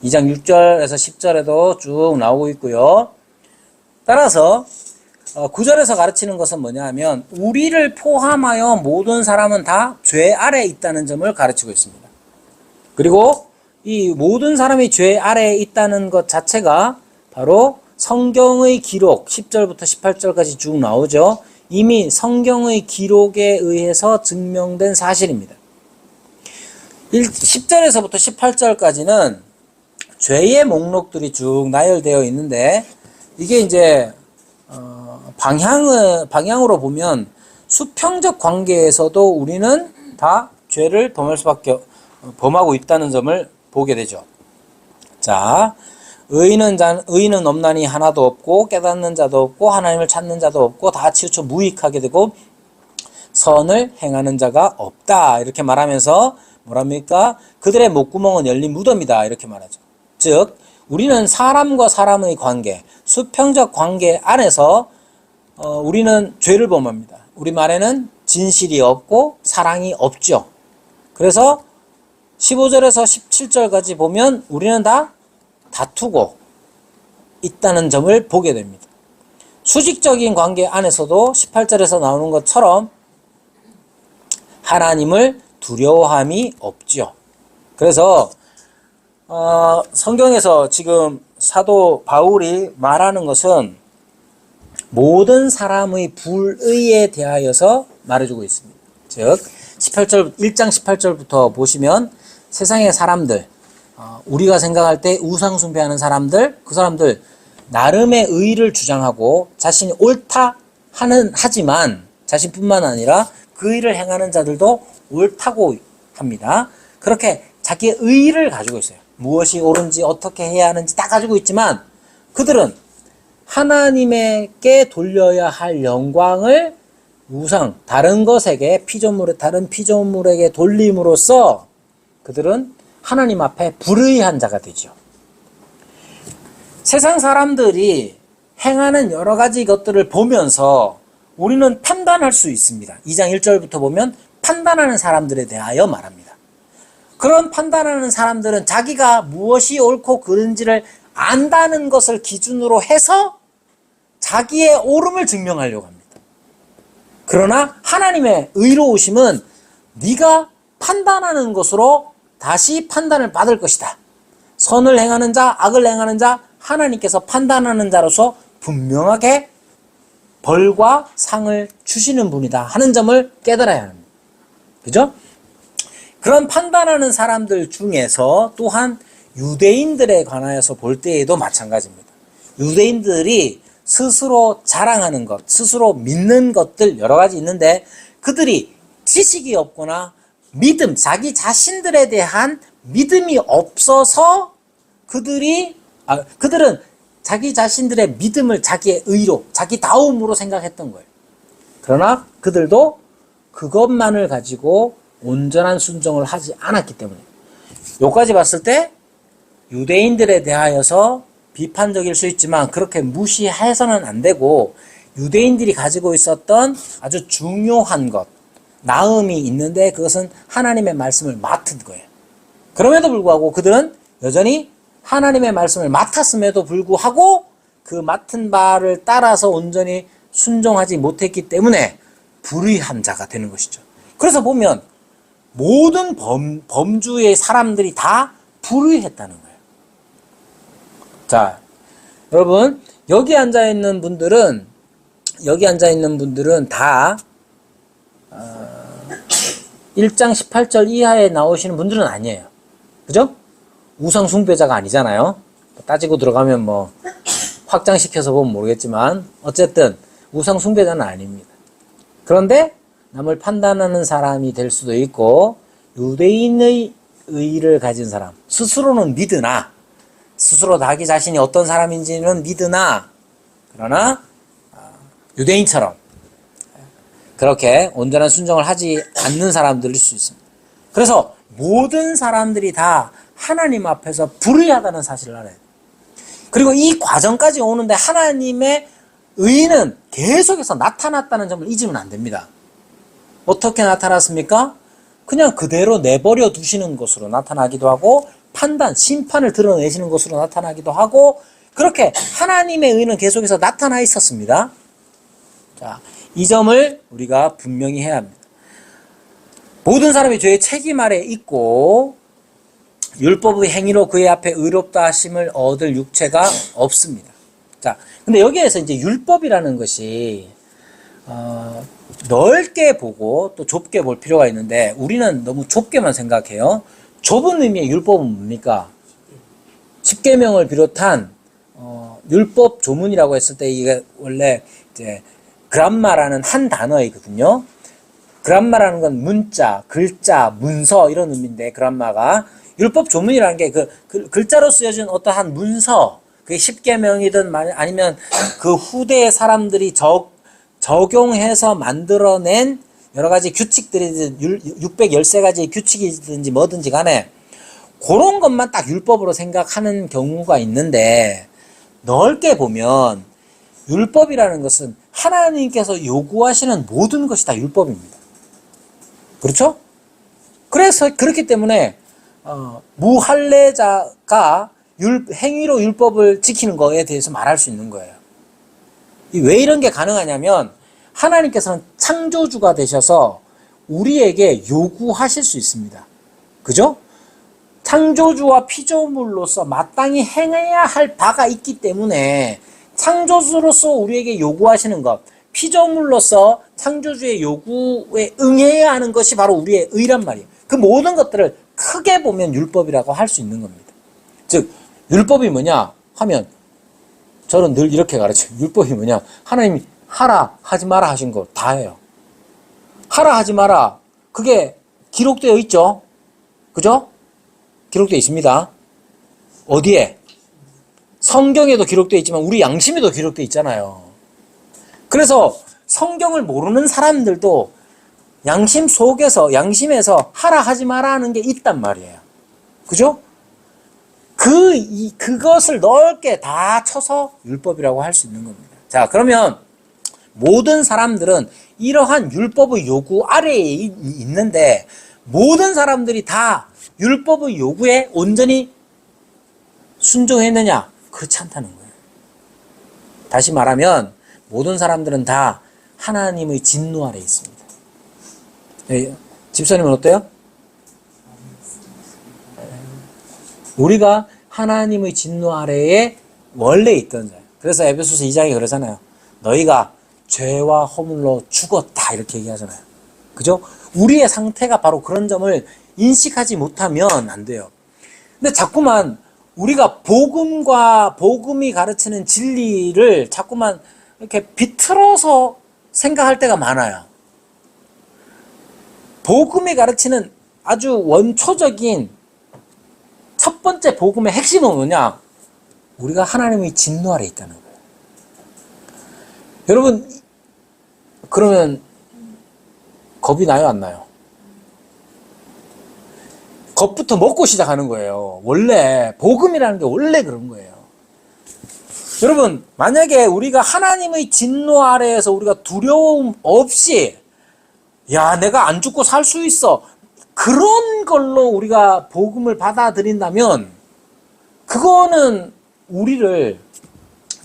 2장 6절에서 10절에도 쭉 나오고 있고요. 따라서 9절에서 가르치는 것은 뭐냐 하면 우리를 포함하여 모든 사람은 다 죄 아래에 있다는 점을 가르치고 있습니다. 그리고 이 모든 사람이 죄 아래에 있다는 것 자체가 바로 성경의 기록 10절부터 18절까지 쭉 나오죠. 이미 성경의 기록에 의해서 증명된 사실입니다. 10절에서부터 18절까지는 죄의 목록들이 쭉 나열되어 있는데, 이게 이제 방향으로 보면 수평적 관계에서도 우리는 다 죄를 범하고 있다는 점을 보게 되죠. 자, 의인은 없나니 하나도 없고 깨닫는 자도 없고 하나님을 찾는 자도 없고 다 치우쳐 무익하게 되고 선을 행하는 자가 없다, 이렇게 말하면서 뭐랍니까? 그들의 목구멍은 열린 무덤이다, 이렇게 말하죠. 즉 우리는 사람과 사람의 관계, 수평적 관계 안에서 우리는 죄를 범합니다. 우리 말에는 진실이 없고 사랑이 없죠. 그래서 15절에서 17절까지 보면 우리는 다 다투고 있다는 점을 보게 됩니다. 수직적인 관계 안에서도 18절에서 나오는 것처럼 하나님을 두려워함이 없죠. 그래서 성경에서 지금 사도 바울이 말하는 것은 모든 사람의 불의에 대하여서 말해주고 있습니다. 즉 1장 18절부터 보시면 세상의 사람들, 우리가 생각할 때 우상 숭배하는 사람들, 그 사람들 나름의 의의를 주장하고 자신이 옳다 하지만 자신뿐만 아니라 그 일을 행하는 자들도 옳다고 합니다. 그렇게 자기의 의의를 가지고 있어요. 무엇이 옳은지 어떻게 해야 하는지 다 가지고 있지만 그들은 하나님에게 돌려야 할 영광을 다른 것에게 다른 피조물에게 돌림으로써 그들은 하나님 앞에 불의한 자가 되죠. 세상 사람들이 행하는 여러 가지 것들을 보면서 우리는 판단할 수 있습니다. 2장 1절부터 보면 판단하는 사람들에 대하여 말합니다. 그런 판단하는 사람들은 자기가 무엇이 옳고 그른지를 안다는 것을 기준으로 해서 자기의 옳음을 증명하려고 합니다. 그러나 하나님의 의로우심은 네가 판단하는 것으로 다시 판단을 받을 것이다. 선을 행하는 자, 악을 행하는 자, 하나님께서 판단하는 자로서 분명하게 벌과 상을 주시는 분이다 하는 점을 깨달아야 합니다. 그죠? 그런 판단하는 사람들 중에서 또한 유대인들에 관하여서 볼 때에도 마찬가지입니다. 유대인들이 스스로 자랑하는 것, 스스로 믿는 것들 여러 가지 있는데 그들이 지식이 없거나 자기 자신들에 대한 믿음이 없어서 그들은 자기 자신들의 믿음을 자기의 의로, 자기 다움으로 생각했던 거예요. 그러나 그들도 그것만을 가지고 온전한 순종을 하지 않았기 때문에 여기까지 봤을 때 유대인들에 대하여서 비판적일 수 있지만 그렇게 무시해서는 안 되고 유대인들이 가지고 있었던 아주 중요한 것, 나음이 있는데 그것은 하나님의 말씀을 맡은 거예요. 그럼에도 불구하고 그들은 여전히 하나님의 말씀을 맡았음에도 불구하고 그 맡은 바를 따라서 온전히 순종하지 못했기 때문에 불의한 자가 되는 것이죠. 그래서 보면 모든 범주의 사람들이 다 불의했다는 거예요. 자, 여러분 여기 앉아 있는 분들은 다 1장 18절 이하에 나오시는 분들은 아니에요. 그죠? 우상 숭배자가 아니잖아요. 따지고 들어가면 뭐 확장시켜서 보면 모르겠지만 어쨌든 우상 숭배자는 아닙니다. 그런데 남을 판단하는 사람이 될 수도 있고 유대인의 의의를 가진 사람, 스스로는 믿으나 스스로 자기 자신이 어떤 사람인지는 믿으나 그러나 유대인처럼 그렇게 온전한 순종을 하지 않는 사람들일 수 있습니다. 그래서 모든 사람들이 다 하나님 앞에서 불의하다는 사실을 알아야 돼요. 그리고 이 과정까지 오는데 하나님의 의는 계속해서 나타났다는 점을 잊으면 안 됩니다. 어떻게 나타났습니까? 그냥 그대로 내버려 두시는 것으로 나타나기도 하고 심판을 드러내시는 것으로 나타나기도 하고 그렇게 하나님의 의는 계속해서 나타나 있었습니다. 자, 이 점을 우리가 분명히 해야 합니다. 모든 사람이 죄의 책임 아래 있고 율법의 행위로 그의 앞에 의롭다 하심을 얻을 육체가 없습니다. 자, 근데 여기에서 이제 율법이라는 것이 넓게 보고 또 좁게 볼 필요가 있는데 우리는 너무 좁게만 생각해요. 좁은 의미의 율법은 뭡니까? 십계명을 비롯한 율법 조문이라고 했을 때 이게 원래 이제 그람마라는 한 단어이거든요. 그람마라는 건 문자, 글자, 문서 이런 의미인데 그람마가 율법 조문이라는 게 그 글자로 쓰여진 어떠한 문서, 그게 십계명이든 아니면 그 후대의 사람들이 적용해서 만들어낸 여러 가지 규칙들이든 613가지의 규칙이든지 뭐든지 간에 그런 것만 딱 율법으로 생각하는 경우가 있는데 넓게 보면 율법이라는 것은 하나님께서 요구하시는 모든 것이 다 율법입니다. 그렇죠? 그래서 그렇기 때문에 무할례자가 행위로 율법을 지키는 거에 대해서 말할 수 있는 거예요. 왜 이런 게 가능하냐면 하나님께서는 창조주가 되셔서 우리에게 요구하실 수 있습니다. 그죠? 창조주와 피조물로서 마땅히 행해야 할 바가 있기 때문에 창조주로서 우리에게 요구하시는 것, 피조물로서 창조주의 요구에 응해야 하는 것이 바로 우리의 의란 말이에요. 그 모든 것들을 크게 보면 율법이라고 할 수 있는 겁니다. 즉 율법이 뭐냐 하면 저는 늘 이렇게 가르쳐요. 율법이 뭐냐, 하나님이 하라 하지 마라 하신 거 다 해요. 하라 하지 마라 그게 기록되어 있죠. 그죠? 기록되어 있습니다. 어디에? 성경에도 기록되어 있지만 우리 양심에도 기록되어 있잖아요. 그래서 성경을 모르는 사람들도 양심에서 하라 하지 마라 하는 게 있단 말이에요. 그죠? 그것을 넓게 다 쳐서 율법이라고 할 수 있는 겁니다. 자, 그러면 모든 사람들은 이러한 율법의 요구 아래에 있는데 모든 사람들이 다 율법의 요구에 온전히 순종했느냐? 그렇지 않다는 거예요. 다시 말하면 모든 사람들은 다 하나님의 진노 아래에 있습니다. 집사님은 어때요? 우리가 하나님의 진노 아래에 원래 있던 자예요. 그래서 에베소서 2장에 그러잖아요. 너희가 죄와 허물로 죽었다 이렇게 얘기하잖아요. 그죠? 우리의 상태가 바로 그런 점을 인식하지 못하면 안 돼요. 근데 자꾸만 우리가 복음이 가르치는 진리를 자꾸만 이렇게 비틀어서 생각할 때가 많아요. 복음이 가르치는 아주 원초적인 첫 번째 복음의 핵심은 뭐냐? 우리가 하나님의 진노 아래 있다는 거예요. 여러분, 그러면 겁이 나요, 안 나요? 겁부터 먹고 시작하는 거예요. 원래 복음이라는 게 원래 그런 거예요. 여러분, 만약에 우리가 하나님의 진노 아래에서 우리가 두려움 없이 야, 내가 안 죽고 살 수 있어, 그런 걸로 우리가 복음을 받아들인다면 그거는 우리를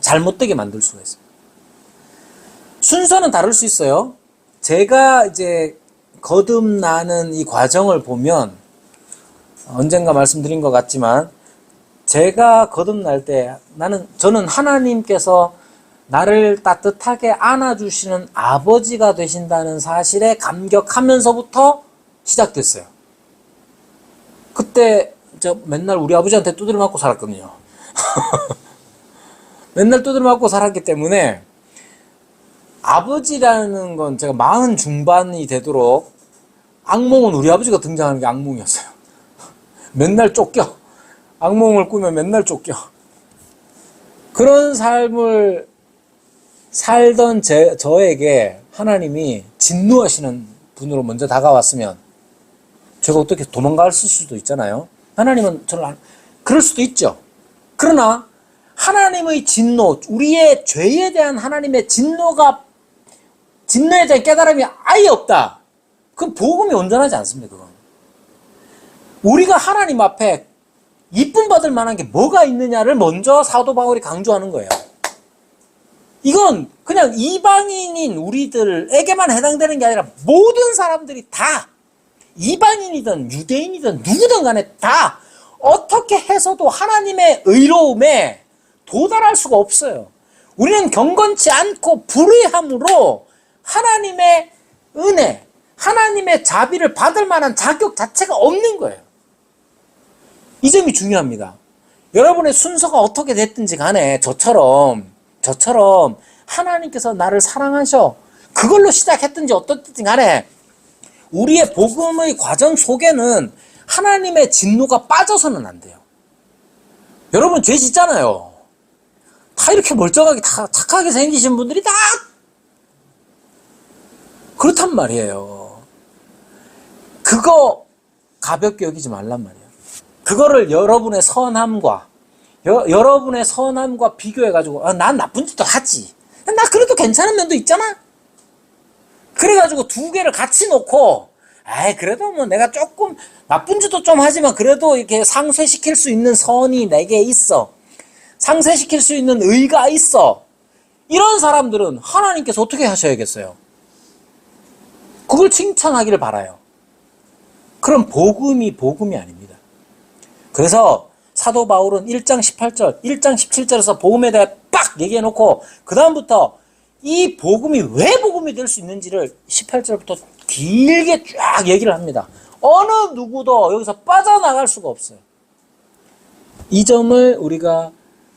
잘못되게 만들 수가 있어요. 순서는 다를 수 있어요. 제가 이제 거듭나는 이 과정을 보면 언젠가 말씀드린 것 같지만 제가 거듭날 때 저는 하나님께서 나를 따뜻하게 안아주시는 아버지가 되신다는 사실에 감격하면서부터 시작됐어요. 그때 저 맨날 우리 아버지한테 두드려 맞고 살았거든요. 맨날 두드려 맞고 살았기 때문에 아버지라는 건 제가 40 중반이 되도록 악몽은 우리 아버지가 등장하는 게 악몽이었어요. 맨날 쫓겨. 악몽을 꾸면 맨날 쫓겨. 그런 삶을 살던 저에게 하나님이 진노하시는 분으로 먼저 다가왔으면 제가 어떻게 도망갈 수도 있잖아요. 하나님은 저를 그럴 수도 있죠. 그러나 하나님의 진노, 우리의 죄에 대한 하나님의 진노에 대한 깨달음이 아예 없다. 그럼 복음이 온전하지 않습니다. 그건. 우리가 하나님 앞에 이쁨 받을 만한 게 뭐가 있느냐를 먼저 사도 바울이 강조하는 거예요. 이건 그냥 이방인인 우리들에게만 해당되는 게 아니라 모든 사람들이 다 이방인이든 유대인이든 누구든 간에 다 어떻게 해서도 하나님의 의로움에 도달할 수가 없어요. 우리는 경건치 않고 불의함으로 하나님의 은혜, 하나님의 자비를 받을 만한 자격 자체가 없는 거예요. 이 점이 중요합니다. 여러분의 순서가 어떻게 됐든지 간에 저처럼 하나님께서 나를 사랑하셔. 그걸로 시작했든지 어떻든지 간에 우리의 복음의 과정 속에는 하나님의 진노가 빠져서는 안 돼요. 여러분 죄 짓잖아요. 다 이렇게 멀쩡하게 다 착하게 생기신 분들이 다 그렇단 말이에요. 그거 가볍게 여기지 말란 말이에요. 그거를 여러분의 선함과 비교해가지고 난 나쁜 짓도 하지. 나 그래도 괜찮은 면도 있잖아. 그래가지고 두 개를 같이 놓고 그래도 뭐 내가 조금 나쁜 짓도 좀 하지만 그래도 이렇게 상쇄시킬 수 있는 선이 내게 있어. 상쇄시킬 수 있는 의가 있어. 이런 사람들은 하나님께서 어떻게 하셔야겠어요? 그걸 칭찬하기를 바라요. 그럼 복음이 아닙니다. 그래서 사도 바울은 1장 18절, 1장 17절에서 복음에 대해 빡 얘기해놓고 그 다음부터 이 복음이 왜 복음이 될 수 있는지를 18절부터 길게 쫙 얘기를 합니다. 어느 누구도 여기서 빠져나갈 수가 없어요. 이 점을 우리가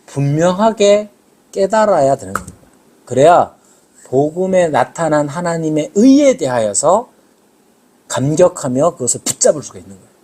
분명하게 깨달아야 되는 겁니다. 그래야 복음에 나타난 하나님의 의에 대하여서 감격하며 그것을 붙잡을 수가 있는 거예요.